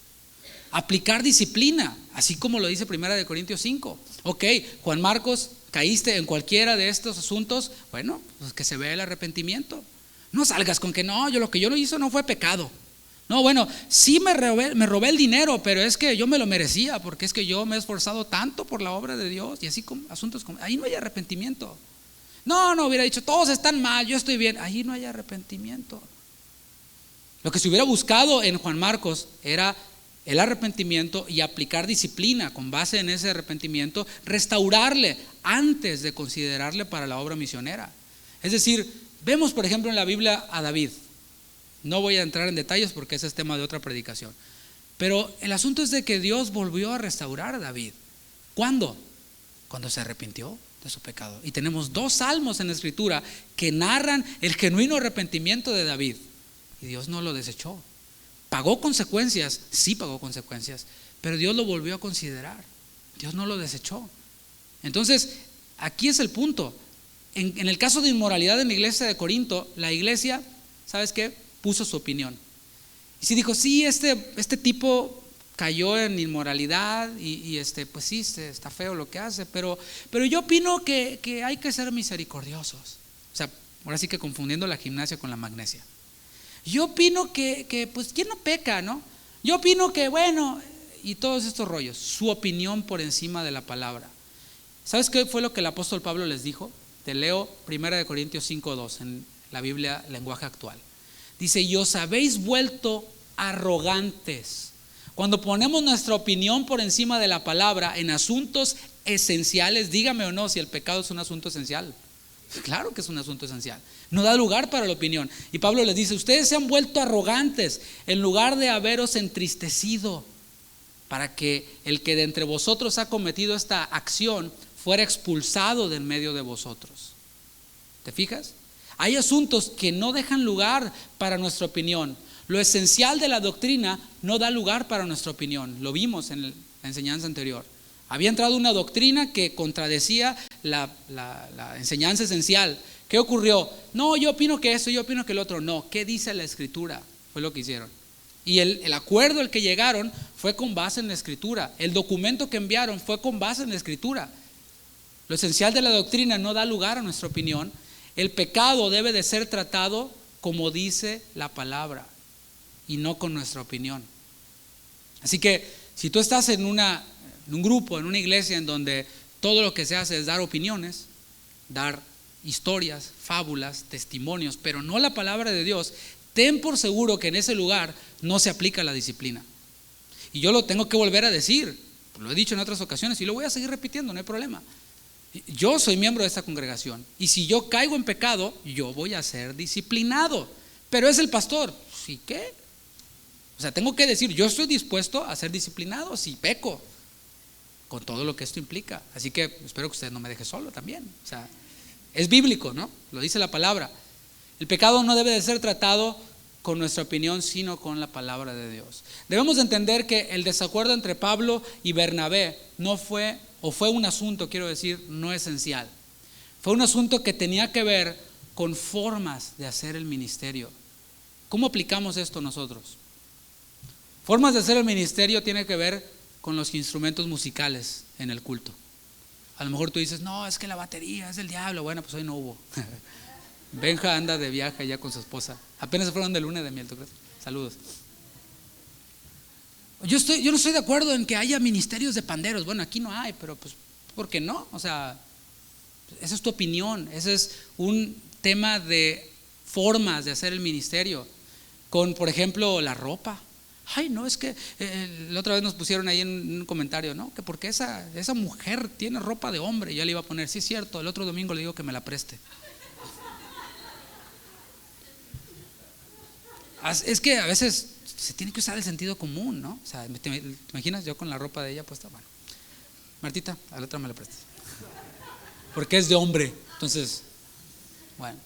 Aplicar disciplina, así como lo dice 1 Corintios 5. Ok, Juan Marcos, caíste en cualquiera de estos asuntos, bueno, pues que se vea el arrepentimiento. No salgas con que no, lo que yo no hice no fue pecado. No, bueno, sí me robé el dinero, pero es que yo me lo merecía, porque es que yo me he esforzado tanto por la obra de Dios, y así como asuntos como, ahí no hay arrepentimiento. No hubiera dicho, todos están mal, yo estoy bien, ahí no hay arrepentimiento. Lo que se hubiera buscado en Juan Marcos era el arrepentimiento y aplicar disciplina con base en ese arrepentimiento, restaurarle antes de considerarle para la obra misionera. Es decir, vemos por ejemplo en la Biblia a David. No voy a entrar en detalles porque ese es tema de otra predicación. Pero el asunto es de que Dios volvió a restaurar a David. ¿Cuándo? Cuando se arrepintió de su pecado. Y tenemos 2 salmos en la Escritura que narran el genuino arrepentimiento de David. Y Dios no lo desechó. ¿Pagó consecuencias? Sí pagó consecuencias. Pero Dios lo volvió a considerar. Dios no lo desechó. Entonces, aquí es el punto. En el caso de inmoralidad en la iglesia de Corinto, la iglesia, ¿sabes qué? Puso su opinión. Y si dijo, sí, este tipo cayó en inmoralidad y pues sí, está feo lo que hace, pero yo opino que hay que ser misericordiosos. O sea, ahora sí que confundiendo la gimnasia con la magnesia. Yo opino que pues, ¿quién no peca, no? Yo opino que, bueno, y todos estos rollos, su opinión por encima de la palabra. ¿Sabes qué fue lo que el apóstol Pablo les dijo? Te leo 1 Corintios 5:2 en la Biblia lenguaje actual. Dice, y os habéis vuelto arrogantes. Cuando ponemos nuestra opinión por encima de la palabra en asuntos esenciales, dígame o no si el pecado es un asunto esencial. Claro que es un asunto esencial. No da lugar para la opinión. Y Pablo les dice, ustedes se han vuelto arrogantes en lugar de haberos entristecido para que el que de entre vosotros ha cometido esta acción fuera expulsado de en medio de vosotros. ¿Te fijas? Hay asuntos que no dejan lugar para nuestra opinión. Lo esencial de la doctrina no da lugar para nuestra opinión. Lo vimos en la enseñanza anterior. Había entrado una doctrina que contradecía la enseñanza esencial. ¿Qué ocurrió? No, yo opino que eso, yo opino que el otro. No, ¿qué dice la Escritura? Fue lo que hicieron. Y el acuerdo al que llegaron fue con base en la Escritura. El documento que enviaron fue con base en la Escritura. Lo esencial de la doctrina no da lugar a nuestra opinión. El pecado debe de ser tratado como dice la palabra y no con nuestra opinión. Así que si tú estás en un grupo, en una iglesia en donde todo lo que se hace es dar opiniones, dar historias, fábulas, testimonios, pero no la palabra de Dios, ten por seguro que en ese lugar no se aplica la disciplina. Y yo lo tengo que volver a decir, lo he dicho en otras ocasiones y lo voy a seguir repitiendo, no hay problema. Yo soy miembro de esta congregación y si yo caigo en pecado, yo voy a ser disciplinado. Pero es el pastor, ¿sí qué? O sea, tengo que decir, yo estoy dispuesto a ser disciplinado si peco, con todo lo que esto implica. Así que espero que usted no me deje solo también. O sea, es bíblico, ¿no? Lo dice la palabra. El pecado no debe de ser tratado con nuestra opinión, sino con la palabra de Dios. Debemos de entender que el desacuerdo entre Pablo y Bernabé no fue, o fue un asunto, quiero decir, no esencial. Fue un asunto que tenía que ver con formas de hacer el ministerio. ¿Cómo aplicamos esto nosotros? Formas de hacer el ministerio tiene que ver con los instrumentos musicales en el culto. A lo mejor tú dices, no, es que la batería es del diablo. Bueno, pues hoy no hubo. Benja anda de viaje allá con su esposa. Apenas se fueron de luna de miel, ¿tú crees? Saludos. Yo no estoy de acuerdo en que haya ministerios de panderos. Bueno, aquí no hay, pero pues, ¿por qué no? O sea, esa es tu opinión. Ese es un tema de formas de hacer el ministerio. Con, por ejemplo, la ropa. Ay, no, es que la otra vez nos pusieron ahí en un comentario, ¿no? Que porque esa mujer tiene ropa de hombre. Y yo le iba a poner, sí es cierto, el otro domingo le digo que me la preste. Es que a veces se tiene que usar el sentido común, ¿no? O sea, ¿te imaginas yo con la ropa de ella puesta? Bueno, Martita, a la otra me la prestas. Porque es de hombre. Entonces, bueno,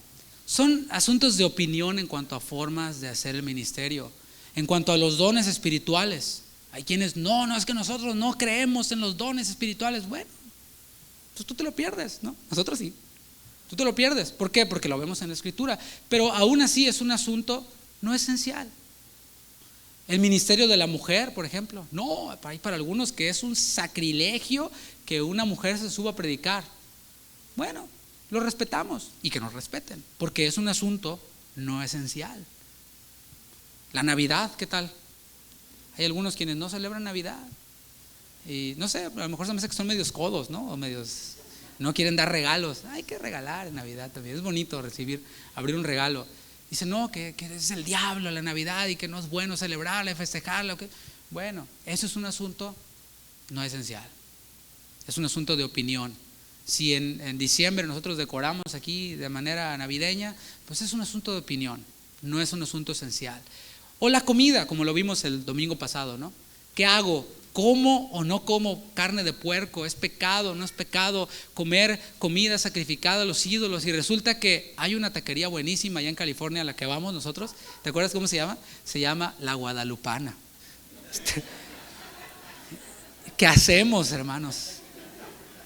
son asuntos de opinión en cuanto a formas de hacer el ministerio. En cuanto a los dones espirituales, hay quienes, no, es que nosotros no creemos en los dones espirituales. Bueno, pues tú te lo pierdes, ¿no? Nosotros sí. Tú te lo pierdes. ¿Por qué? Porque lo vemos en la Escritura. Pero aún así es un asunto no esencial. El ministerio de la mujer, por ejemplo. No, hay para algunos que es un sacrilegio que una mujer se suba a predicar. Bueno, lo respetamos y que nos respeten, porque es un asunto no esencial. La Navidad, ¿qué tal? Hay algunos quienes no celebran Navidad y no sé, a lo mejor se me hace que son medios codos, ¿no? O medios, no quieren dar regalos. Hay que regalar en Navidad también, es bonito abrir un regalo. Dice, no, que es el diablo la Navidad y que no es bueno celebrarla y festejarla. Bueno, eso es un asunto no esencial, es un asunto de opinión. Si en diciembre nosotros decoramos aquí de manera navideña, pues es un asunto de opinión, no es un asunto esencial. O la comida, como lo vimos el domingo pasado, ¿no? ¿Qué hago? ¿Como o no como carne de puerco? ¿Es pecado o no es pecado comer comida sacrificada a los ídolos? Y resulta que hay una taquería buenísima allá en California a la que vamos nosotros. ¿Te acuerdas cómo se llama? Se llama La Guadalupana. ¿Qué hacemos, hermanos?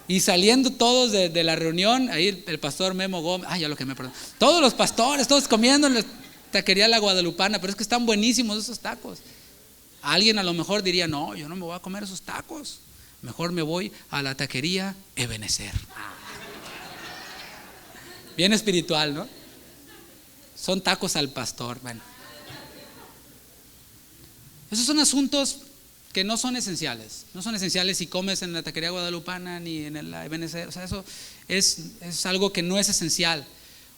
Y saliendo todos de la reunión, ahí el pastor Memo Gómez, ya lo quemé, perdón. Todos los pastores, todos comiendo en la taquería La Guadalupana, pero es que están buenísimos esos tacos. Alguien a lo mejor diría, no, yo no me voy a comer esos tacos, mejor me voy a la taquería Ebenezer. Bien espiritual, ¿no? Son tacos al pastor. Bueno, esos son asuntos que no son esenciales. No son esenciales si comes en la taquería guadalupana ni en la Ebenezer. O sea, eso es algo que no es esencial.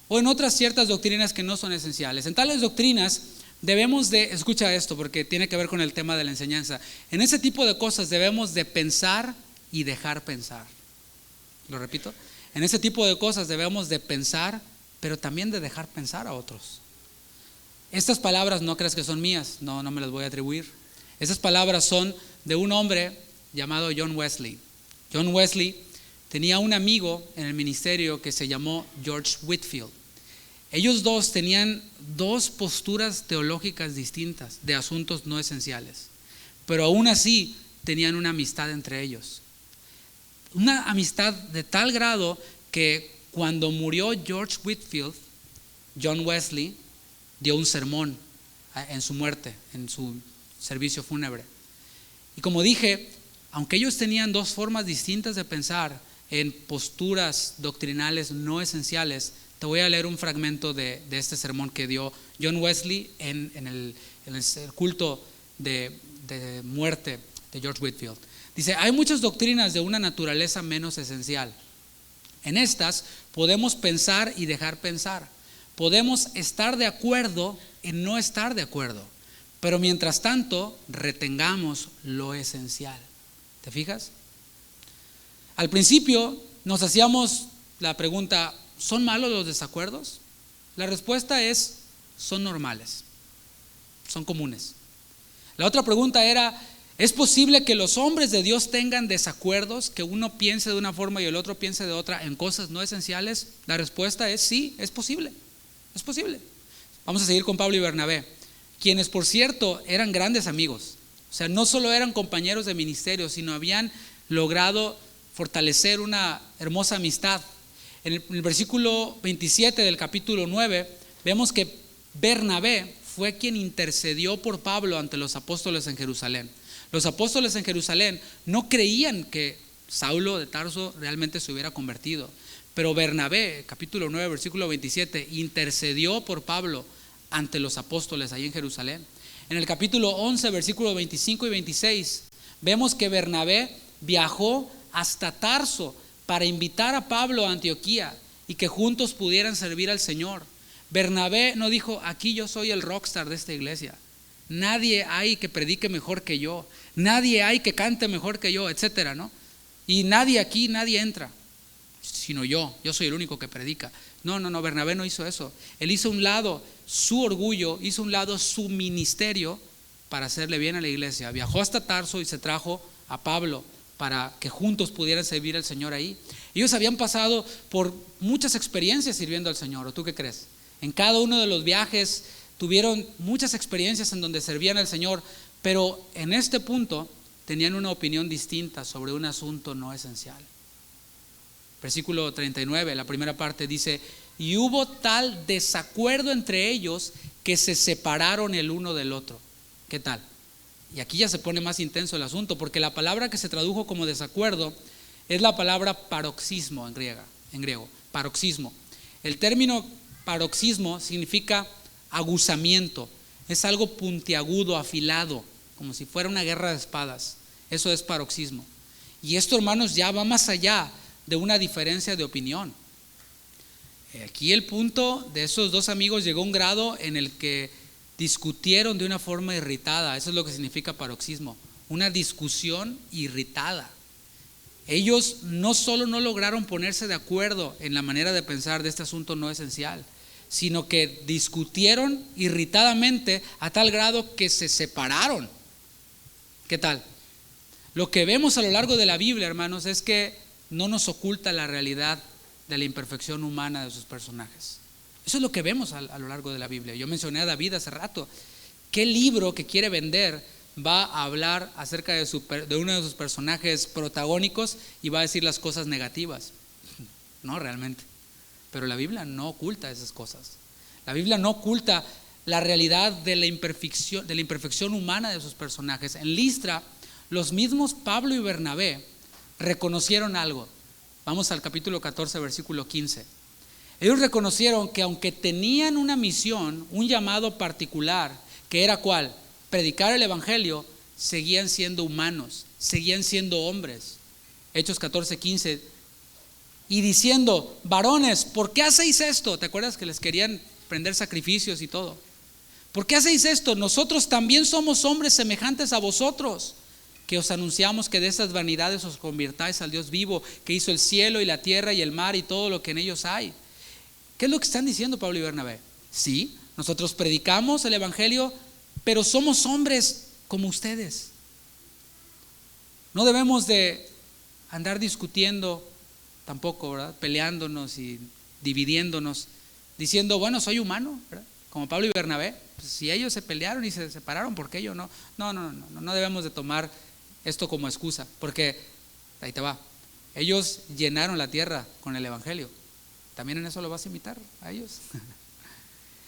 O en otras ciertas doctrinas que no son esenciales. En tales doctrinas debemos de, escucha esto porque tiene que ver con el tema de la enseñanza. En ese tipo de cosas debemos de pensar y dejar pensar. Lo repito. En ese tipo de cosas debemos de pensar, pero también de dejar pensar a otros. Estas palabras no creas que son mías, no me las voy a atribuir. Esas palabras son de un hombre llamado John Wesley. John Wesley tenía un amigo en el ministerio que se llamó George Whitefield. Ellos dos tenían dos posturas teológicas distintas de asuntos no esenciales, pero aún así tenían una amistad entre ellos. Una amistad de tal grado que cuando murió George Whitefield, John Wesley dio un sermón en su muerte, en su servicio fúnebre. Y como dije, aunque ellos tenían dos formas distintas de pensar en posturas doctrinales no esenciales, te voy a leer un fragmento de este sermón que dio John Wesley en el culto de muerte de George Whitefield. Dice, hay muchas doctrinas de una naturaleza menos esencial. En estas podemos pensar y dejar pensar. Podemos estar de acuerdo en no estar de acuerdo. Pero mientras tanto, retengamos lo esencial. ¿Te fijas? Al principio nos hacíamos la pregunta, ¿son malos los desacuerdos? La respuesta es, son normales, son comunes. La otra pregunta era, ¿es posible que los hombres de Dios tengan desacuerdos, que uno piense de una forma y el otro piense de otra en cosas no esenciales? La respuesta es sí, es posible, es posible. Vamos a seguir con Pablo y Bernabé, quienes por cierto eran grandes amigos. O sea, no solo eran compañeros de ministerio, sino habían logrado fortalecer una hermosa amistad. En el versículo 27 del capítulo 9 vemos que Bernabé fue quien intercedió por Pablo ante los apóstoles en Jerusalén. Los apóstoles en Jerusalén no creían que Saulo de Tarso realmente se hubiera convertido, pero Bernabé, capítulo 9, versículo 27, intercedió por Pablo ante los apóstoles ahí en Jerusalén. En el capítulo 11, versículo 25 y 26, vemos que Bernabé viajó hasta Tarso para invitar a Pablo a Antioquía y que juntos pudieran servir al Señor. Bernabé no dijo, aquí yo soy el rockstar de esta iglesia, nadie hay que predique mejor que yo, nadie hay que cante mejor que yo, etcétera, ¿no? Y nadie entra, sino yo soy el único que predica. No, Bernabé no hizo eso. Él hizo a un lado su orgullo, hizo a un lado su ministerio para hacerle bien a la iglesia. Viajó hasta Tarso y se trajo a Pablo para que juntos pudieran servir al Señor ahí. Ellos habían pasado por muchas experiencias sirviendo al Señor, ¿o tú qué crees? En cada uno de los viajes tuvieron muchas experiencias en donde servían al Señor, pero en este punto tenían una opinión distinta sobre un asunto no esencial. Versículo 39, la primera parte dice, y hubo tal desacuerdo entre ellos que se separaron el uno del otro. ¿Qué tal? Y aquí ya se pone más intenso el asunto, porque la palabra que se tradujo como desacuerdo es la palabra paroxismo en griego, paroxismo. El término paroxismo significa aguzamiento, es algo puntiagudo, afilado, como si fuera una guerra de espadas. Eso es paroxismo. Y esto, hermanos, ya va más allá de una diferencia de opinión. Aquí el punto de esos dos amigos llegó a un grado en el que discutieron de una forma irritada. Eso es lo que significa paroxismo, una discusión irritada. Ellos no solo no lograron ponerse de acuerdo en la manera de pensar de este asunto no esencial, sino que discutieron irritadamente a tal grado que se separaron. ¿Qué tal? Lo que vemos a lo largo de la Biblia, hermanos, es que no nos oculta la realidad de la imperfección humana de sus personajes. Eso es lo que vemos a lo largo de la Biblia. Yo mencioné a David hace rato. ¿Qué libro que quiere vender va a hablar acerca de uno de sus personajes protagónicos y va a decir las cosas negativas? No, realmente. Pero la Biblia no oculta esas cosas. La Biblia no oculta la realidad de la imperfección humana de sus personajes. En Listra, los mismos Pablo y Bernabé reconocieron algo. Vamos al capítulo 14, versículo 15. Ellos reconocieron que aunque tenían una misión, un llamado particular, que era ¿cuál? Predicar el evangelio, seguían siendo humanos, seguían siendo hombres. Hechos 14, 15. Y diciendo, varones, ¿por qué hacéis esto? ¿Te acuerdas que les querían prender sacrificios y todo? ¿Por qué hacéis esto? Nosotros también somos hombres semejantes a vosotros, que os anunciamos que de estas vanidades os convirtáis al Dios vivo, que hizo el cielo y la tierra y el mar y todo lo que en ellos hay. ¿Qué es lo que están diciendo Pablo y Bernabé? Sí, nosotros predicamos el evangelio, pero somos hombres como ustedes. No debemos de andar discutiendo tampoco, ¿verdad? Peleándonos y dividiéndonos, diciendo, bueno, soy humano, ¿verdad? Como Pablo y Bernabé. Pues si ellos se pelearon y se separaron, ¿por qué yo no? No debemos de tomar esto como excusa, porque ahí te va. Ellos llenaron la tierra con el evangelio. ¿También en eso lo vas a imitar a ellos?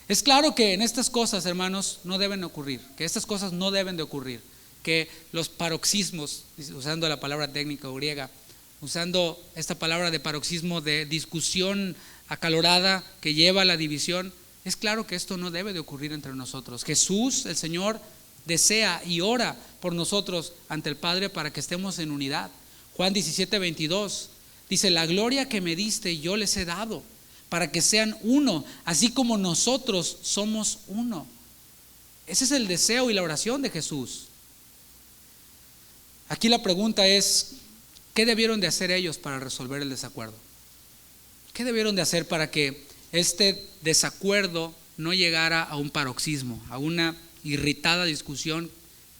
Es claro que en estas cosas, hermanos, no deben ocurrir, que estas cosas no deben de ocurrir, que los paroxismos, usando la palabra técnica o griega, usando esta palabra de paroxismo, de discusión acalorada que lleva a la división, es claro que esto no debe de ocurrir entre nosotros. Jesús, el Señor, desea y ora por nosotros ante el Padre para que estemos en unidad. Juan 17, 22, Dice, la gloria que me diste yo les he dado, para que sean uno, así como nosotros somos uno. Ese es el deseo y la oración de Jesús. Aquí la pregunta es, ¿qué debieron de hacer ellos para resolver el desacuerdo? ¿Qué debieron de hacer para que este desacuerdo no llegara a un paroxismo, a una irritada discusión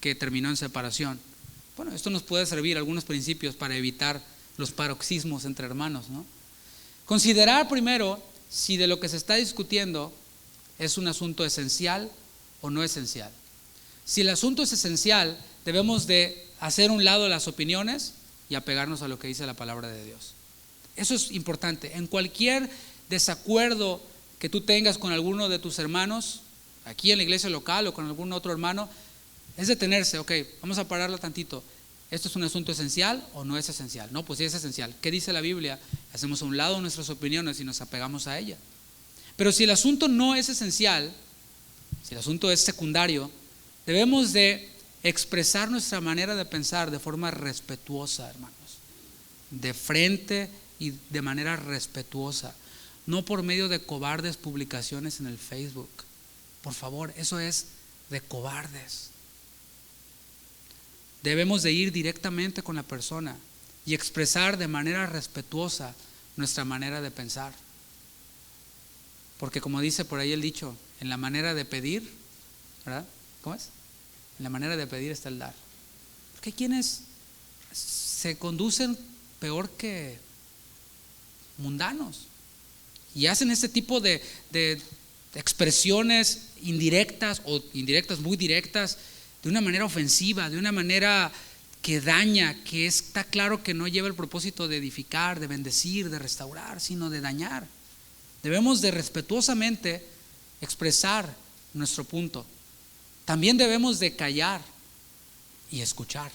que terminó en separación? Bueno, esto nos puede servir algunos principios para evitar los paroxismos entre hermanos, ¿no? Considerar primero si de lo que se está discutiendo es un asunto esencial o no esencial. Si el asunto es esencial, debemos de hacer a un lado las opiniones y apegarnos a lo que dice la palabra de Dios. Eso es importante. En cualquier desacuerdo que tú tengas con alguno de tus hermanos, aquí en la iglesia local o con algún otro hermano, es detenerse. Ok, vamos a pararlo tantito. ¿Esto es un asunto esencial o no es esencial? No, pues sí es esencial. ¿Qué dice la Biblia? Hacemos a un lado nuestras opiniones y nos apegamos a ella. Pero si el asunto no es esencial, si el asunto es secundario, debemos de expresar nuestra manera de pensar de forma respetuosa, hermanos. De frente y de manera respetuosa. No por medio de cobardes publicaciones en el Facebook. Por favor, eso es de cobardes. Debemos de ir directamente con la persona y expresar de manera respetuosa nuestra manera de pensar. Porque como dice por ahí el dicho, en la manera de pedir, ¿verdad? ¿Cómo es? En la manera de pedir está el dar. Porque hay quienes se conducen peor que mundanos y hacen este tipo de expresiones indirectas o indirectas muy directas, de una manera ofensiva, de una manera que daña, que está claro que no lleva el propósito de edificar, de bendecir, de restaurar, sino de dañar. Debemos de respetuosamente expresar nuestro punto. También debemos de callar y escuchar.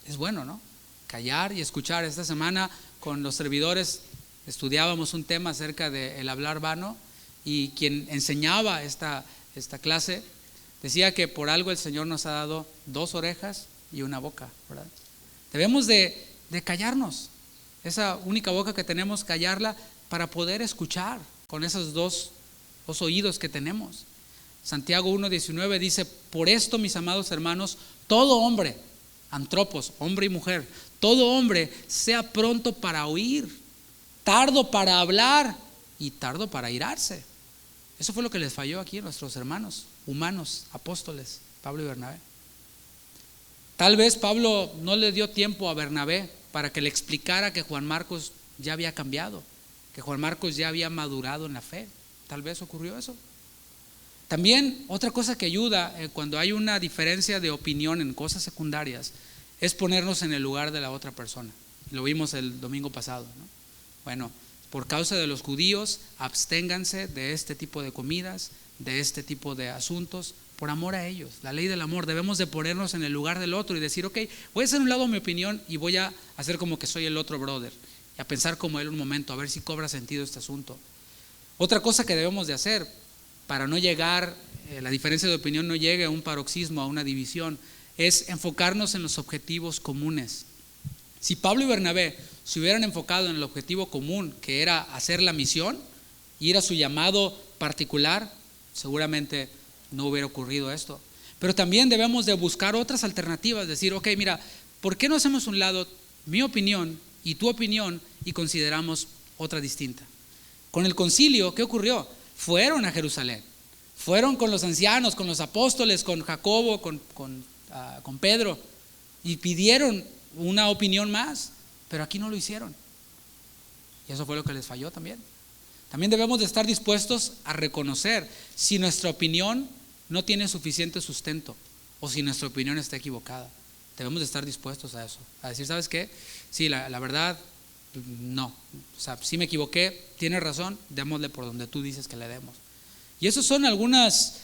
Es bueno, ¿no? Callar y escuchar. Esta semana con los servidores estudiábamos un tema acerca del hablar vano, y quien enseñaba esta clase decía que por algo el Señor nos ha dado 2 orejas y una boca, ¿verdad? Debemos de callarnos. Esa única boca que tenemos, callarla para poder escuchar con esos dos oídos que tenemos. Santiago 1:19 dice, por esto, mis amados hermanos, todo hombre, antropos, hombre y mujer, todo hombre sea pronto para oír, tardo para hablar y tardo para irarse. Eso fue lo que les falló aquí a nuestros hermanos humanos, apóstoles, Pablo y Bernabé. Tal vez Pablo no le dio tiempo a Bernabé para que le explicara que Juan Marcos ya había cambiado, que Juan Marcos ya había madurado en la fe. Tal vez ocurrió eso. También otra cosa que ayuda cuando hay una diferencia de opinión en cosas secundarias es ponernos en el lugar de la otra persona. Lo vimos el domingo pasado, ¿no? Bueno, por causa de los judíos, absténganse de este tipo de comidas, de este tipo de asuntos, por amor a ellos. La ley del amor, debemos de ponernos en el lugar del otro y decir, ok, voy a hacer un lado mi opinión y voy a hacer como que soy el otro brother, y a pensar como él un momento, a ver si cobra sentido este asunto. Otra cosa que debemos de hacer para no llegar, la diferencia de opinión no llegue a un paroxismo, a una división, es enfocarnos en los objetivos comunes. Si Pablo y Bernabé se hubieran enfocado en el objetivo común, que era hacer la misión, ir a su llamado particular, seguramente no hubiera ocurrido esto. Pero también debemos de buscar otras alternativas, decir, ok, mira, ¿por qué no hacemos un lado mi opinión y tu opinión y consideramos otra distinta? Con el concilio, ¿qué ocurrió? Fueron a Jerusalén, fueron con los ancianos, con los apóstoles, con Jacobo, con Pedro, y pidieron una opinión más, pero aquí no lo hicieron. Y eso fue lo que les falló también. También debemos de estar dispuestos a reconocer si nuestra opinión no tiene suficiente sustento o si nuestra opinión está equivocada. Debemos de estar dispuestos a eso, a decir, ¿sabes qué? Sí, la verdad, no. O sea, sí me equivoqué, tienes razón, démosle por donde tú dices que le demos. Y esos son algunos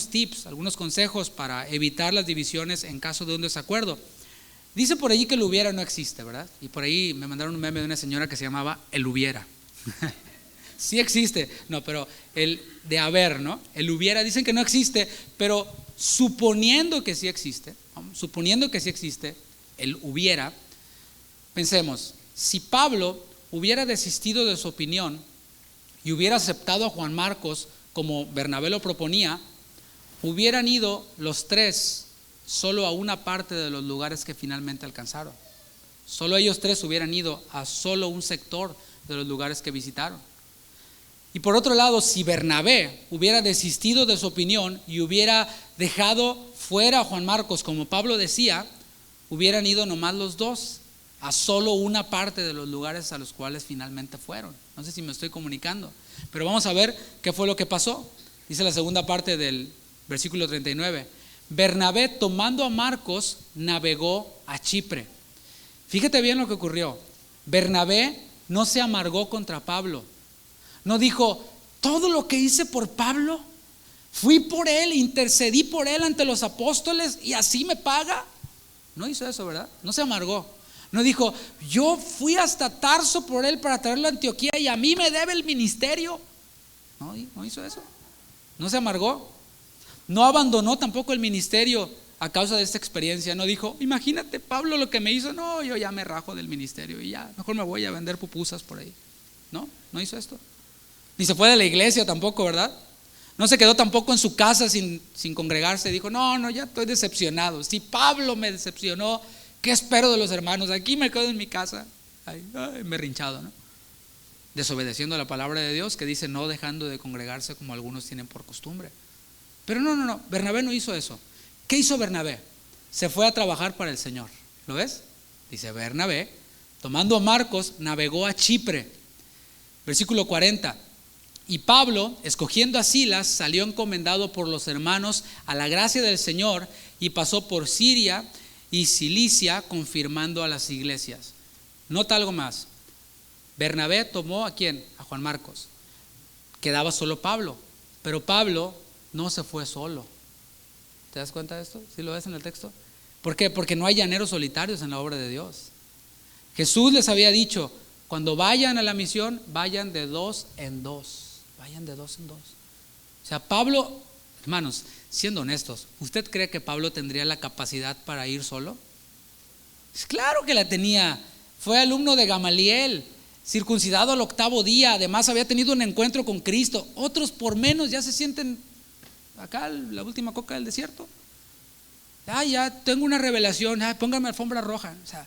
tips, algunos consejos para evitar las divisiones en caso de un desacuerdo. Dice por ahí que el hubiera no existe, ¿verdad? Y por ahí me mandaron un meme de una señora que se llamaba el hubiera. Sí existe, no, pero el de haber, ¿no? El hubiera, dicen que no existe, pero suponiendo que sí existe, el hubiera, pensemos, si Pablo hubiera desistido de su opinión y hubiera aceptado a Juan Marcos como Bernabé lo proponía, hubieran ido los tres solo a una parte de los lugares que finalmente alcanzaron. Solo ellos tres hubieran ido a solo un sector de los lugares que visitaron. Y por otro lado, si Bernabé hubiera desistido de su opinión y hubiera dejado fuera a Juan Marcos, como Pablo decía, hubieran ido nomás los dos a solo una parte de los lugares a los cuales finalmente fueron. No sé si me estoy comunicando, pero vamos a ver qué fue lo que pasó. Dice la segunda parte del versículo 39. Bernabé, tomando a Marcos, navegó a Chipre. Fíjate bien lo que ocurrió. Bernabé no se amargó contra Pablo. No dijo, todo lo que hice por Pablo, fui por él, intercedí por él ante los apóstoles y así me paga. No hizo eso, ¿verdad? No se amargó. No dijo, yo fui hasta Tarso por él para traerlo a Antioquía y a mí me debe el ministerio. No hizo eso. No se amargó. No abandonó tampoco el ministerio a causa de esta experiencia. No dijo, imagínate Pablo lo que me hizo. No, yo ya me rajo del ministerio y ya, mejor me voy a vender pupusas por ahí. No hizo esto. Ni se fue de la iglesia tampoco, ¿verdad? No se quedó tampoco en su casa sin congregarse. Dijo, no, ya estoy decepcionado. Si Pablo me decepcionó, ¿qué espero de los hermanos? Aquí me quedo en mi casa. Me he rinchado, ¿no? Desobedeciendo la palabra de Dios que dice no dejando de congregarse como algunos tienen por costumbre. Pero no, Bernabé no hizo eso. ¿Qué hizo Bernabé? Se fue a trabajar para el Señor. ¿Lo ves? Dice Bernabé, tomando a Marcos, navegó a Chipre. Versículo 40. Y Pablo, escogiendo a Silas, salió encomendado por los hermanos a la gracia del Señor y pasó por Siria y Cilicia, confirmando a las iglesias. Nota algo más. Bernabé tomó ¿a quién? A Juan Marcos. Quedaba solo Pablo, pero Pablo no se fue solo. ¿Te das cuenta de esto? ¿Sí lo ves en el texto? ¿Por qué? Porque no hay llaneros solitarios en la obra de Dios. Jesús les había dicho, cuando vayan a la misión, vayan de dos en dos. Vayan de dos en dos. O sea, Pablo, hermanos, siendo honestos, ¿usted cree que Pablo tendría la capacidad para ir solo? Pues claro que la tenía. Fue alumno de Gamaliel, circuncidado al 8º día. Además había tenido un encuentro con Cristo. Otros por menos ya se sienten acá, la última coca del desierto. Ya tengo una revelación, póngame alfombra roja. O sea,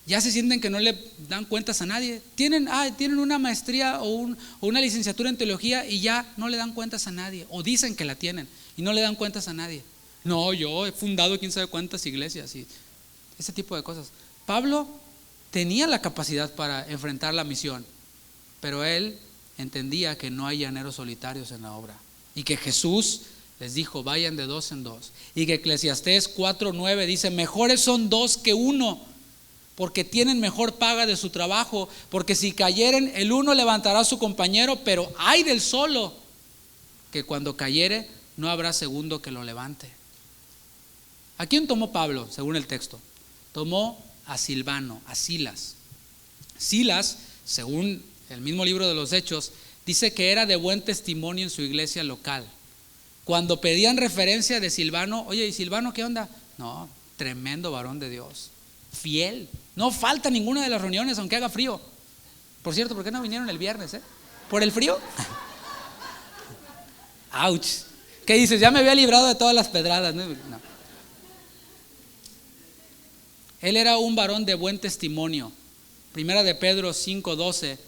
ya se sienten que no le dan cuentas a nadie. Tienen una maestría o una licenciatura en teología y ya no le dan cuentas a nadie. O dicen que la tienen y no le dan cuentas a nadie. No, yo he fundado quién sabe cuántas iglesias y ese tipo de cosas. Pablo tenía la capacidad para enfrentar la misión, pero él entendía que no hay llaneros solitarios en la obra y que Jesús les dijo, vayan de dos en dos. Y que Eclesiastés 4:9 dice, mejores son dos que uno, porque tienen mejor paga de su trabajo, porque si cayeren el uno levantará a su compañero, pero ay del solo, que cuando cayere no habrá segundo que lo levante. ¿A quién tomó Pablo según el texto? Tomó a Silvano, a Silas. Silas, según el mismo libro de los Hechos, dice que era de buen testimonio en su iglesia local. Cuando pedían referencia de Silvano, oye, ¿y Silvano qué onda? No, tremendo varón de Dios, fiel. No falta ninguna de las reuniones aunque haga frío. Por cierto, ¿por qué no vinieron el viernes? ¿Por el frío? ¡Auch! ¿Qué dices? Ya me había librado de todas las pedradas. No. Él era un varón de buen testimonio. Primera de Pedro 5:12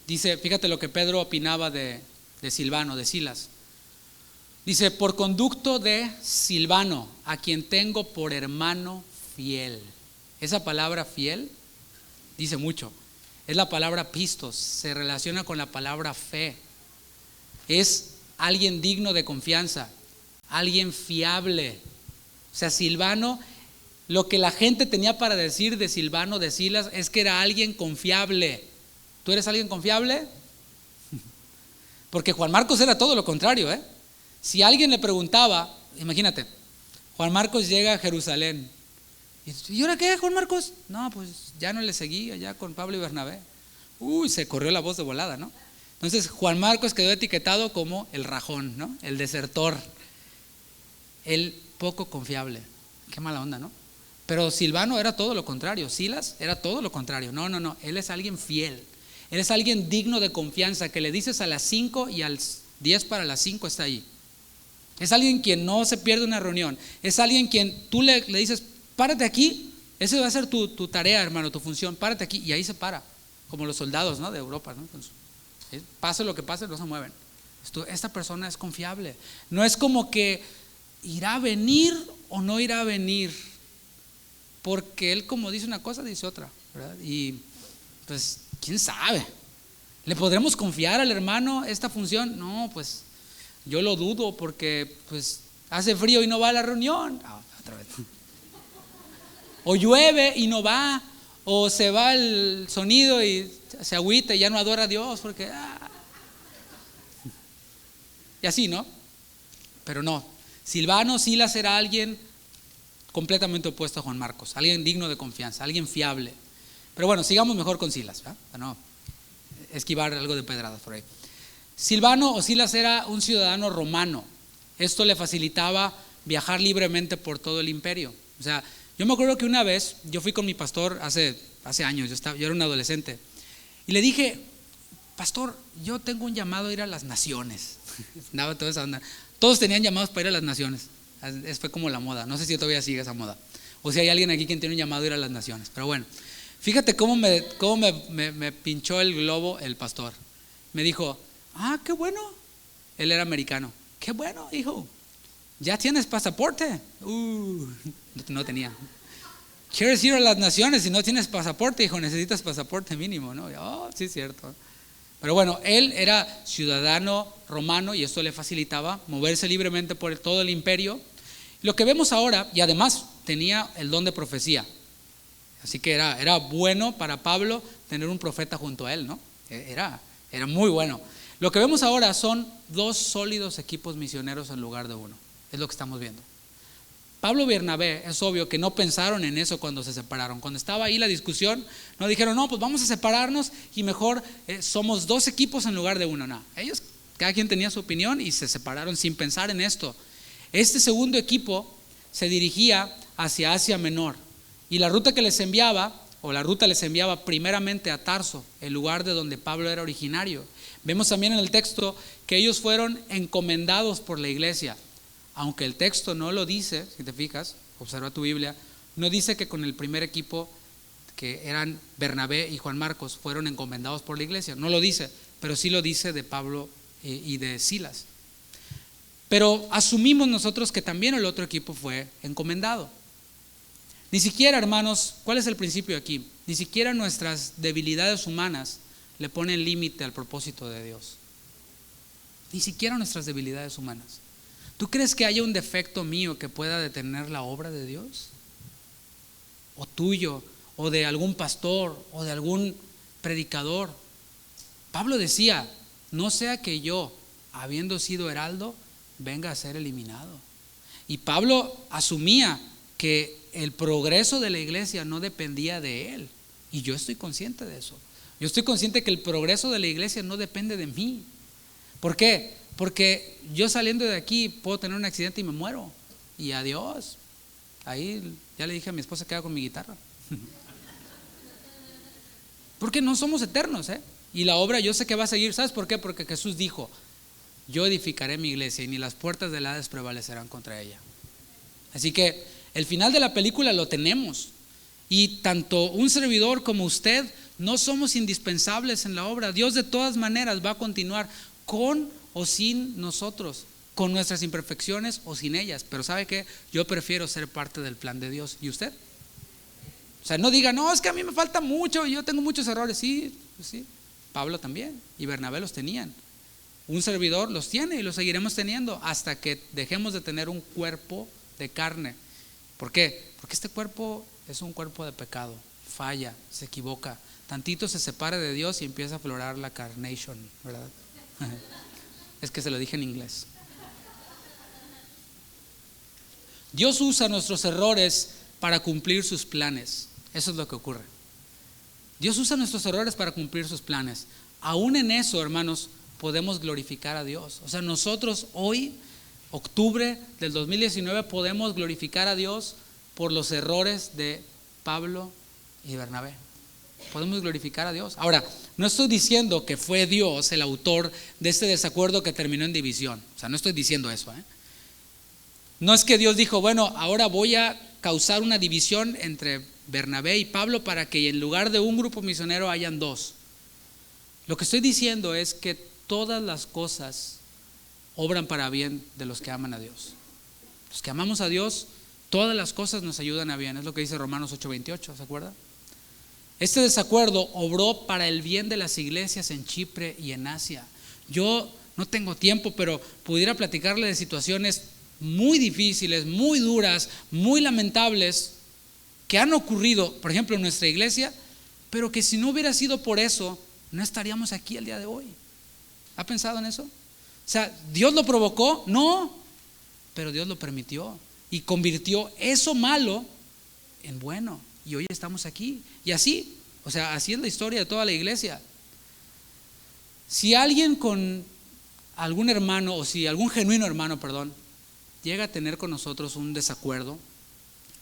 dice, fíjate lo que Pedro opinaba de Silvano, de Silas. Dice, por conducto de Silvano, a quien tengo por hermano fiel. Esa palabra fiel dice mucho. Es la palabra pistos, se relaciona con la palabra fe. Es alguien digno de confianza, alguien fiable. O sea, Silvano, lo que la gente tenía para decir de Silvano, de Silas, es que era alguien confiable. ¿Tú eres alguien confiable? Porque Juan Marcos era todo lo contrario, Si alguien le preguntaba, imagínate, Juan Marcos llega a Jerusalén. ¿Y ahora qué, Juan Marcos? No, pues ya no le seguí allá con Pablo y Bernabé. Se corrió la voz de volada, ¿no? Entonces Juan Marcos quedó etiquetado como el rajón, ¿no? El desertor, el poco confiable. Qué mala onda, ¿no? Pero Silvano era todo lo contrario, Silas era todo lo contrario. No, él es alguien fiel, él es alguien digno de confianza, que le dices a las 5 y al 10 para las 5 está ahí. Es alguien quien no se pierde una reunión, es alguien quien tú le dices, párate aquí, esa va a ser tu tarea, hermano, tu función, párate aquí, y ahí se para, como los soldados, ¿no?, de Europa, ¿no? Entonces, pase lo que pase, no se mueven. Esta persona es confiable, no es como que irá a venir o no irá a venir, porque él, como dice una cosa, dice otra, ¿verdad? Y pues, ¿quién sabe? ¿Le podremos confiar al hermano esta función? No, pues yo lo dudo, porque pues hace frío y no va a la reunión. Otra vez. O llueve y no va, o se va el sonido y se agüita y ya no adora a Dios, porque y así, ¿no? Pero no, Silvano, Silas era alguien completamente opuesto a Juan Marcos, alguien digno de confianza, alguien fiable. Pero bueno, sigamos mejor con Silas, ¿verdad? Para no esquivar algo de pedradas por ahí. Silvano o Silas era un ciudadano romano. Esto le facilitaba viajar libremente por todo el imperio. O sea, yo me acuerdo que una vez yo fui con mi pastor hace años, yo era un adolescente, y le dije, pastor, yo tengo un llamado a ir a las naciones. Andaba toda esa onda. Todos tenían llamados para ir a las naciones. Fue como la moda, no sé si todavía sigue esa moda, o si hay alguien aquí quien tiene un llamado a ir a las naciones. Pero bueno, fíjate cómo me pinchó el globo el pastor. Me dijo, qué bueno. Él era americano. Qué bueno, hijo, ¿ya tienes pasaporte? No tenía. ¿Quieres ir a las naciones? Si no tienes pasaporte, hijo, necesitas pasaporte mínimo, ¿no? Sí, es cierto. Pero bueno, él era ciudadano romano y esto le facilitaba moverse libremente por todo el imperio. Lo que vemos ahora, y además tenía el don de profecía, así que era bueno para Pablo tener un profeta junto a él, ¿no? Era muy bueno. Lo que vemos ahora son 2 sólidos equipos misioneros en lugar de uno, es lo que estamos viendo. Pablo y Bernabé, es obvio que no pensaron en eso cuando se separaron. Cuando estaba ahí la discusión, no dijeron, no, pues vamos a separarnos y mejor somos 2 equipos en lugar de uno. No, ellos, cada quien tenía su opinión y se separaron sin pensar en esto. Este segundo equipo se dirigía hacia Asia Menor y la ruta les enviaba primeramente a Tarso, el lugar de donde Pablo era originario. Vemos también en el texto que ellos fueron encomendados por la iglesia. Aunque el texto no lo dice, si te fijas, observa tu Biblia, no dice que con el primer equipo, que eran Bernabé y Juan Marcos, fueron encomendados por la iglesia. No lo dice, pero sí lo dice de Pablo y de Silas. Pero asumimos nosotros que también el otro equipo fue encomendado. Ni siquiera, hermanos, ¿cuál es el principio aquí? Ni siquiera nuestras debilidades humanas le ponen límite al propósito de Dios. Ni siquiera nuestras debilidades humanas. ¿Tú crees que haya un defecto mío que pueda detener la obra de Dios? O tuyo, o de algún pastor, o de algún predicador. Pablo decía, no sea que yo, habiendo sido heraldo, venga a ser eliminado. Y Pablo asumía que el progreso de la iglesia no dependía de él. Y yo estoy consciente de eso. Yo estoy consciente que el progreso de la iglesia no depende de mí. ¿Por qué? Porque yo saliendo de aquí puedo tener un accidente y me muero. Y adiós. Ahí ya le dije a mi esposa que haga con mi guitarra. Porque no somos eternos, Y la obra yo sé que va a seguir. ¿Sabes por qué? Porque Jesús dijo, yo edificaré mi iglesia y ni las puertas del Hades prevalecerán contra ella. Así que el final de la película lo tenemos. Y tanto un servidor como usted no somos indispensables en la obra. Dios de todas maneras va a continuar con o sin nosotros, con nuestras imperfecciones o sin ellas. Pero ¿sabe qué? Yo prefiero ser parte del plan de Dios. ¿Y usted? O sea, no diga, no, es que a mí me falta mucho, yo tengo muchos errores. Sí, Pablo también y Bernabé los tenían. Un servidor los tiene y los seguiremos teniendo hasta que dejemos de tener un cuerpo de carne. ¿Por qué? Porque este cuerpo es un cuerpo de pecado, falla, se equivoca. Tantito se separa de Dios y empieza a aflorar la carnation, ¿verdad? Es que se lo dije en inglés. Dios usa nuestros errores para cumplir sus planes. Eso es lo que ocurre. Dios usa nuestros errores para cumplir sus planes. Aún en eso, hermanos, podemos glorificar a Dios. O sea, nosotros hoy, octubre del 2019, podemos glorificar a Dios por los errores de Pablo y Bernabé. Podemos glorificar a Dios. Ahora, no estoy diciendo que fue Dios el autor de este desacuerdo que terminó en división. O sea, no estoy diciendo eso, No es que Dios dijo, bueno, ahora voy a causar una división entre Bernabé y Pablo para que en lugar de un grupo misionero hayan dos. Lo que estoy diciendo es que todas las cosas obran para bien de los que aman a Dios. Los que amamos a Dios, todas las cosas nos ayudan a bien. Es lo que dice Romanos 8:28, ¿se acuerda? Este desacuerdo obró para el bien de las iglesias en Chipre y en Asia. Yo no tengo tiempo, pero pudiera platicarle de situaciones muy difíciles, muy duras, muy lamentables que han ocurrido, por ejemplo, en nuestra iglesia, pero que si no hubiera sido por eso, no estaríamos aquí el día de hoy. ¿Ha pensado en eso? O sea, ¿Dios lo provocó? No, pero Dios lo permitió y convirtió eso malo en bueno. Y hoy estamos aquí. Y así, o sea, así es la historia de toda la iglesia. Si alguien con algún hermano, o si algún genuino hermano, llega a tener con nosotros un desacuerdo,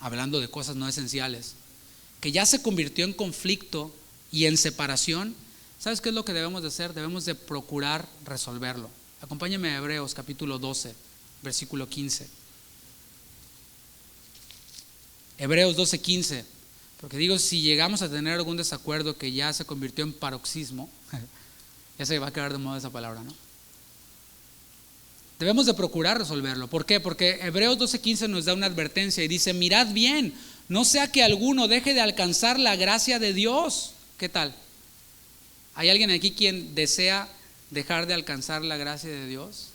hablando de cosas no esenciales, que ya se convirtió en conflicto y en separación, ¿sabes qué es lo que debemos de hacer? Debemos de procurar resolverlo. Acompáñame a Hebreos capítulo 12, versículo 15. Hebreos 12:15. Porque digo, si llegamos a tener algún desacuerdo que ya se convirtió en paroxismo, ya se va a quedar de moda esa palabra, ¿no? Debemos de procurar resolverlo. ¿Por qué? Porque Hebreos 12:15 nos da una advertencia y dice, mirad bien, no sea que alguno deje de alcanzar la gracia de Dios. ¿Qué tal? ¿Hay alguien aquí quien desea dejar de alcanzar la gracia de Dios?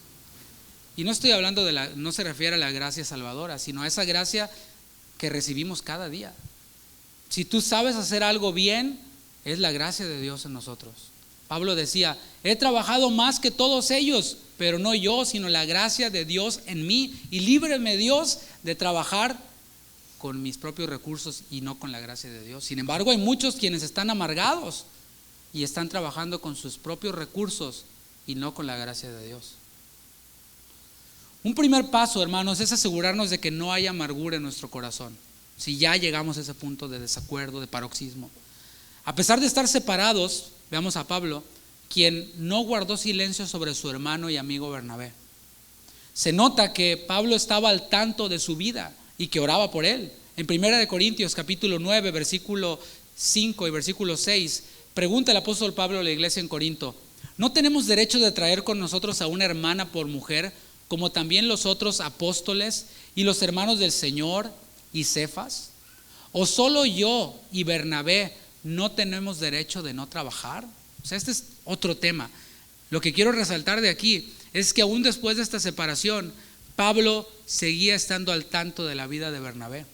Y no estoy hablando no se refiere a la gracia salvadora, sino a esa gracia que recibimos cada día. Si tú sabes hacer algo bien, es la gracia de Dios en nosotros. Pablo decía, he trabajado más que todos ellos, pero no yo, sino la gracia de Dios en mí. Y líbreme Dios de trabajar con mis propios recursos y no con la gracia de Dios. Sin embargo, hay muchos quienes están amargados y están trabajando con sus propios recursos y no con la gracia de Dios. Un primer paso, hermanos, es asegurarnos de que no haya amargura en nuestro corazón. Si ya llegamos a ese punto de desacuerdo, de paroxismo. A pesar de estar separados, veamos a Pablo, quien no guardó silencio sobre su hermano y amigo Bernabé. Se nota que Pablo estaba al tanto de su vida y que oraba por él. En 1 Corintios capítulo 9, versículo 5 y versículo 6, pregunta el apóstol Pablo a la iglesia en Corinto, ¿no tenemos derecho de traer con nosotros a una hermana por mujer, como también los otros apóstoles y los hermanos del Señor y Cefas? ¿O solo yo y Bernabé no tenemos derecho de no trabajar? O sea, este es otro tema. Lo que quiero resaltar de aquí es que aún después de esta separación, Pablo seguía estando al tanto de la vida de Bernabé.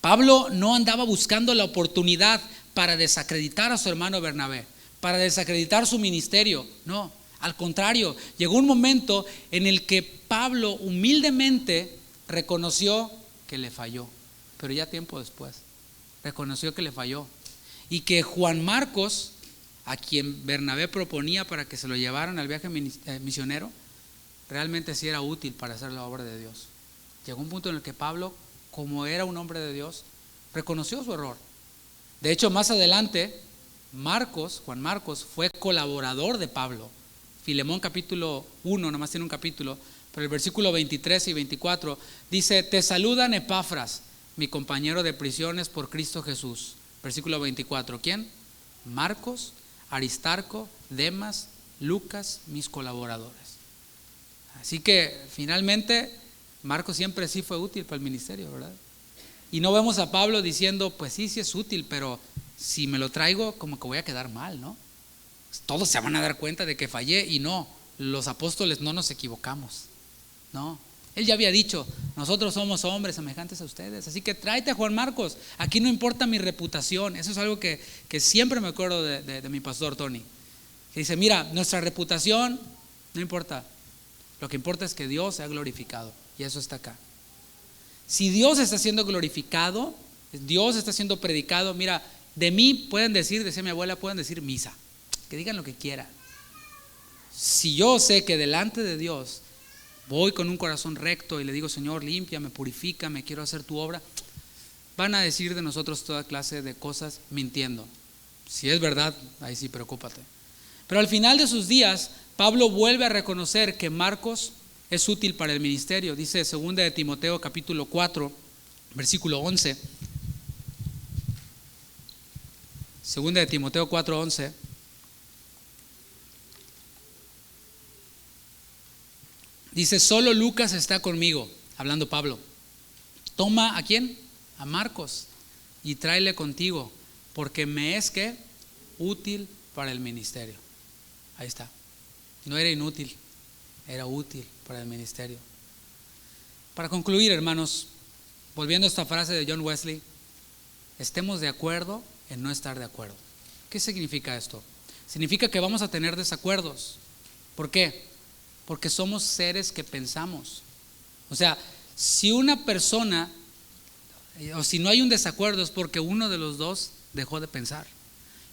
Pablo no andaba buscando la oportunidad para desacreditar a su hermano Bernabé, para desacreditar su ministerio. No, al contrario, llegó un momento en el que Pablo humildemente reconoció que le falló, pero ya tiempo después reconoció que le falló y que Juan Marcos, a quien Bernabé proponía para que se lo llevaran al viaje misionero, realmente sí era útil para hacer la obra de Dios. Llegó un punto en el que Pablo, como era un hombre de Dios, reconoció su error. De hecho, más adelante, Juan Marcos fue colaborador de Pablo. Filemón capítulo 1, nomás tiene un capítulo, pero el versículo 23 y 24 dice, te saludan Epafras, mi compañero de prisiones por Cristo Jesús. Versículo 24, ¿quién? Marcos, Aristarco, Demas, Lucas, mis colaboradores. Así que finalmente Marcos siempre sí fue útil para el ministerio, ¿verdad? Y no vemos a Pablo diciendo, pues sí es útil, pero si me lo traigo como que voy a quedar mal, ¿no? Todos se van a dar cuenta de que fallé. Y no, los apóstoles no nos equivocamos, no. Él ya había dicho, nosotros somos hombres semejantes a ustedes, así que tráete a Juan Marcos, aquí no importa mi reputación. Eso es algo que siempre me acuerdo de mi pastor Tony, que dice, mira, nuestra reputación no importa, lo que importa es que Dios sea glorificado, y eso está acá. Si Dios está siendo glorificado, Dios está siendo predicado, mira, de mí pueden decir, decía mi abuela, pueden decir misa, que digan lo que quieran. Si yo sé que delante de Dios voy con un corazón recto y le digo, Señor, límpiame, purifícame, quiero hacer tu obra, van a decir de nosotros toda clase de cosas mintiendo. Si es verdad, ahí sí preocúpate. Pero al final de sus días, Pablo vuelve a reconocer que Marcos es útil para el ministerio. Dice 2 de Timoteo capítulo 4, versículo 11. 2 de Timoteo 4, 11. Dice, solo Lucas está conmigo, hablando Pablo. Toma, ¿a quién? A Marcos, y tráele contigo, porque me es que útil para el ministerio. Ahí está. No era inútil, era útil para el ministerio. Para concluir, hermanos, volviendo a esta frase de John Wesley, estemos de acuerdo en no estar de acuerdo. ¿Qué significa esto? Significa que vamos a tener desacuerdos. ¿Por qué? Porque somos seres que pensamos. O sea, si una persona, o si no hay un desacuerdo, es porque uno de los dos dejó de pensar.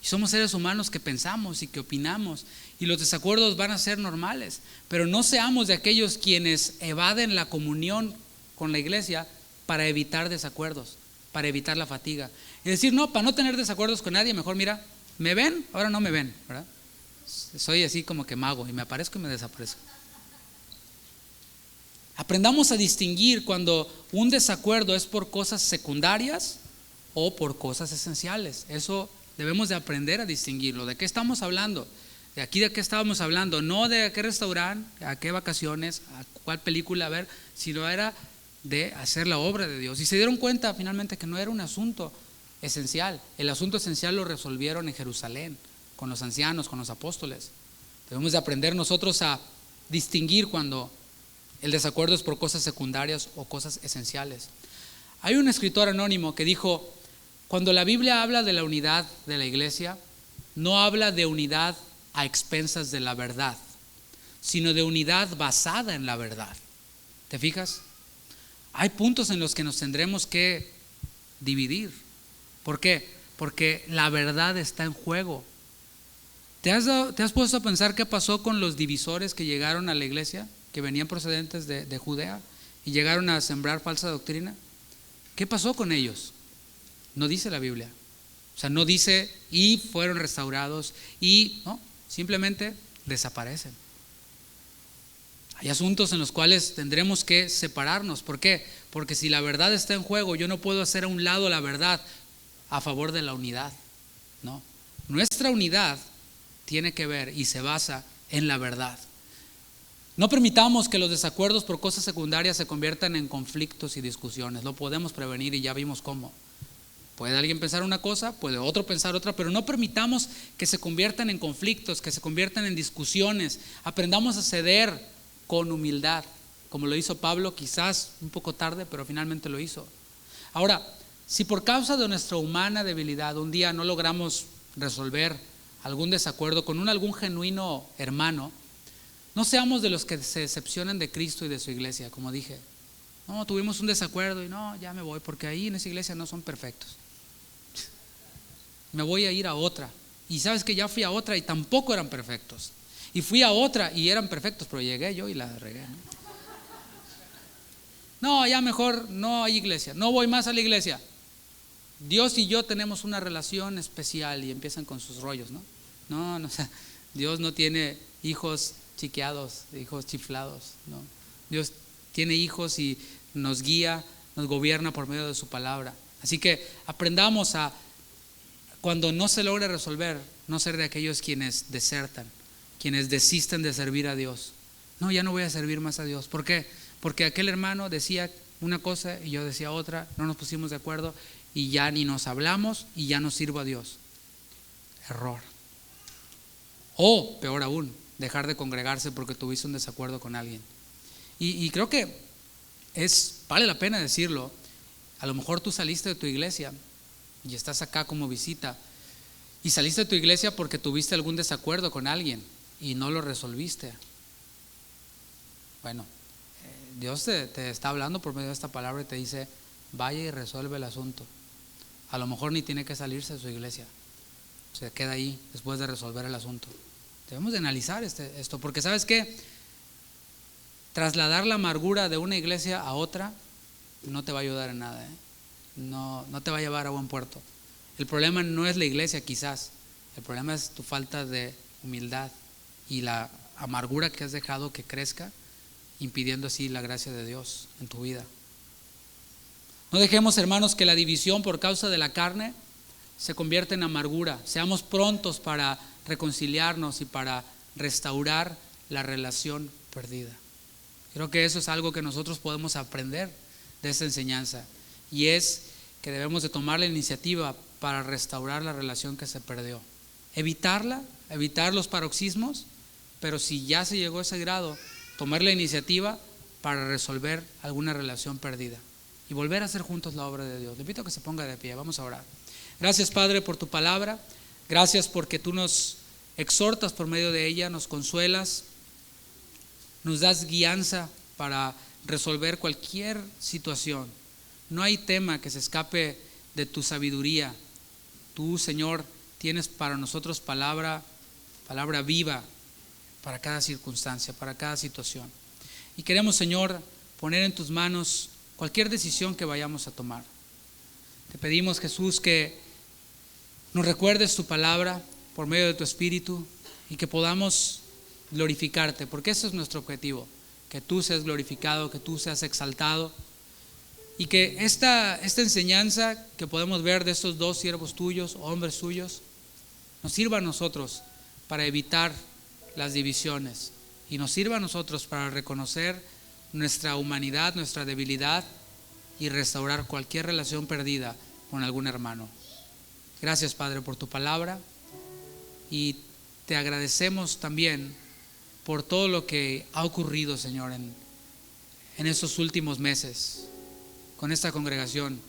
Y somos seres humanos que pensamos y que opinamos, y los desacuerdos van a ser normales. Pero no seamos de aquellos quienes evaden la comunión con la iglesia para evitar desacuerdos, para evitar la fatiga. Y decir, no, para no tener desacuerdos con nadie, mejor mira, ¿me ven? Ahora no me ven, ¿verdad? Soy así como que mago, y me aparezco y me desaparezco. Aprendamos a distinguir cuando un desacuerdo es por cosas secundarias o por cosas esenciales. Eso debemos de aprender a distinguirlo. ¿De qué estamos hablando? De aquí, ¿de qué estábamos hablando? No de a qué restaurante, a qué vacaciones, a cuál película a ver, sino era de hacer la obra de Dios. Y se dieron cuenta finalmente que no era un asunto esencial. El asunto esencial lo resolvieron en Jerusalén, con los ancianos, con los apóstoles. Debemos de aprender nosotros a distinguir cuando el desacuerdo es por cosas secundarias o cosas esenciales. Hay un escritor anónimo que dijo, cuando la Biblia habla de la unidad de la iglesia, no habla de unidad a expensas de la verdad, sino de unidad basada en la verdad. ¿Te fijas? Hay puntos en los que nos tendremos que dividir. ¿Por qué? Porque la verdad está en juego. ¿Te has puesto a pensar qué pasó con los divisores que llegaron a la iglesia, que venían procedentes de Judea y llegaron a sembrar falsa doctrina? ¿Qué pasó con ellos? No dice la Biblia. O sea, no dice y fueron restaurados y no, simplemente desaparecen. Hay asuntos en los cuales tendremos que separarnos. ¿Por qué? Porque si la verdad está en juego, yo no puedo hacer a un lado la verdad a favor de la unidad. No. Nuestra unidad tiene que ver y se basa en la verdad. No permitamos que los desacuerdos por cosas secundarias se conviertan en conflictos y discusiones. Lo podemos prevenir y ya vimos cómo. Puede alguien pensar una cosa, puede otro pensar otra, pero no permitamos que se conviertan en conflictos, que se conviertan en discusiones. Aprendamos a ceder con humildad, como lo hizo Pablo, quizás un poco tarde, pero finalmente lo hizo. Ahora, si por causa de nuestra humana debilidad un día no logramos resolver algún desacuerdo con algún genuino hermano, no seamos de los que se decepcionan de Cristo y de su iglesia, como dije. No, tuvimos un desacuerdo y no, ya me voy, porque ahí en esa iglesia no son perfectos. Me voy a ir a otra. Y sabes que ya fui a otra y tampoco eran perfectos. Y fui a otra y eran perfectos, pero llegué yo y la regué. No, ya mejor no hay iglesia, no voy más a la iglesia. Dios y yo tenemos una relación especial y empiezan con sus rollos, ¿no? No, o sea, Dios no tiene hijos chiqueados, hijos chiflados, ¿no? Dios tiene hijos y nos guía, nos gobierna por medio de su palabra. Así que aprendamos a, cuando no se logre resolver, no ser de aquellos quienes desertan, quienes desisten de servir a Dios. No, ya no voy a servir más a Dios. ¿Por qué? Porque aquel hermano decía una cosa y yo decía otra, no nos pusimos de acuerdo y ya ni nos hablamos y ya no sirvo a Dios. Error. O peor aún, dejar de congregarse porque tuviste un desacuerdo con alguien. Y creo que vale la pena decirlo. A lo mejor tú saliste de tu iglesia y estás acá como visita y saliste de tu iglesia porque tuviste algún desacuerdo con alguien y no lo resolviste. Bueno, Dios te está hablando por medio de esta palabra y te dice, vaya y resuelve el asunto. A lo mejor ni tiene que salirse de su iglesia, se queda ahí después de resolver el asunto. Debemos de analizar esto, porque ¿sabes qué? trasladar la amargura de una iglesia a otra no te va a ayudar en nada, ¿eh? No te va a llevar a buen puerto. El problema no es la iglesia quizás, el problema es tu falta de humildad y la amargura que has dejado que crezca, impidiendo así la gracia de Dios en tu vida. No dejemos, hermanos, que la división por causa de la carne se convierta en amargura. Seamos prontos para reconciliarnos y para restaurar la relación perdida. Creo que eso es algo que nosotros podemos aprender de esta enseñanza, y es que debemos de tomar la iniciativa para restaurar la relación que se perdió. Evitar los paroxismos, pero si ya se llegó a ese grado, tomar la iniciativa para resolver alguna relación perdida y volver a hacer juntos la obra de Dios. Le invito a que se ponga de pie, vamos a orar. Gracias, Padre, por tu palabra. Gracias porque tú nos exhortas por medio de ella, nos consuelas, nos das guianza para resolver cualquier situación. No hay tema que se escape de tu sabiduría. Tú, Señor, tienes para nosotros palabra viva para cada circunstancia, para cada situación. Y queremos, Señor, poner en tus manos cualquier decisión que vayamos a tomar. Te pedimos, Jesús, que nos recuerdes tu palabra por medio de tu Espíritu y que podamos glorificarte, porque ese es nuestro objetivo, que tú seas glorificado, que tú seas exaltado, y que esta enseñanza que podemos ver de estos dos siervos tuyos, hombres suyos, nos sirva a nosotros para evitar las divisiones y nos sirva a nosotros para reconocer nuestra humanidad, nuestra debilidad y restaurar cualquier relación perdida con algún hermano. Gracias, Padre, por tu palabra, y te agradecemos también por todo lo que ha ocurrido, Señor, en estos últimos meses con esta congregación.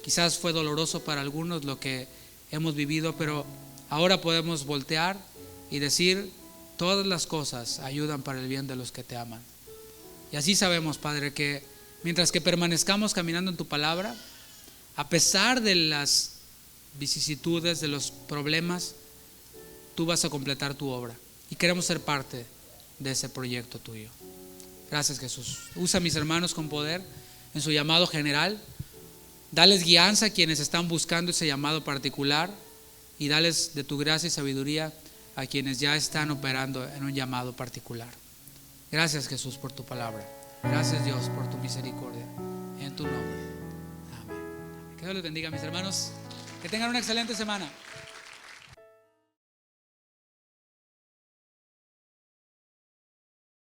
Quizás fue doloroso para algunos lo que hemos vivido, pero ahora podemos voltear y decir: todas las cosas ayudan para el bien de los que te aman. Y así sabemos, Padre, que mientras que permanezcamos caminando en tu palabra, a pesar de las vicisitudes, de los problemas, tú vas a completar tu obra, y queremos ser parte de ese proyecto tuyo. Gracias, Jesús. Usa a mis hermanos con poder en su llamado general. Dales guianza a quienes están buscando ese llamado particular, y dales de tu gracia y sabiduría a quienes ya están operando en un llamado particular. Gracias, Jesús, por tu palabra. Gracias, Dios, por tu misericordia. En tu nombre. Amén. Que Dios les bendiga, mis hermanos. Que tengan una excelente semana.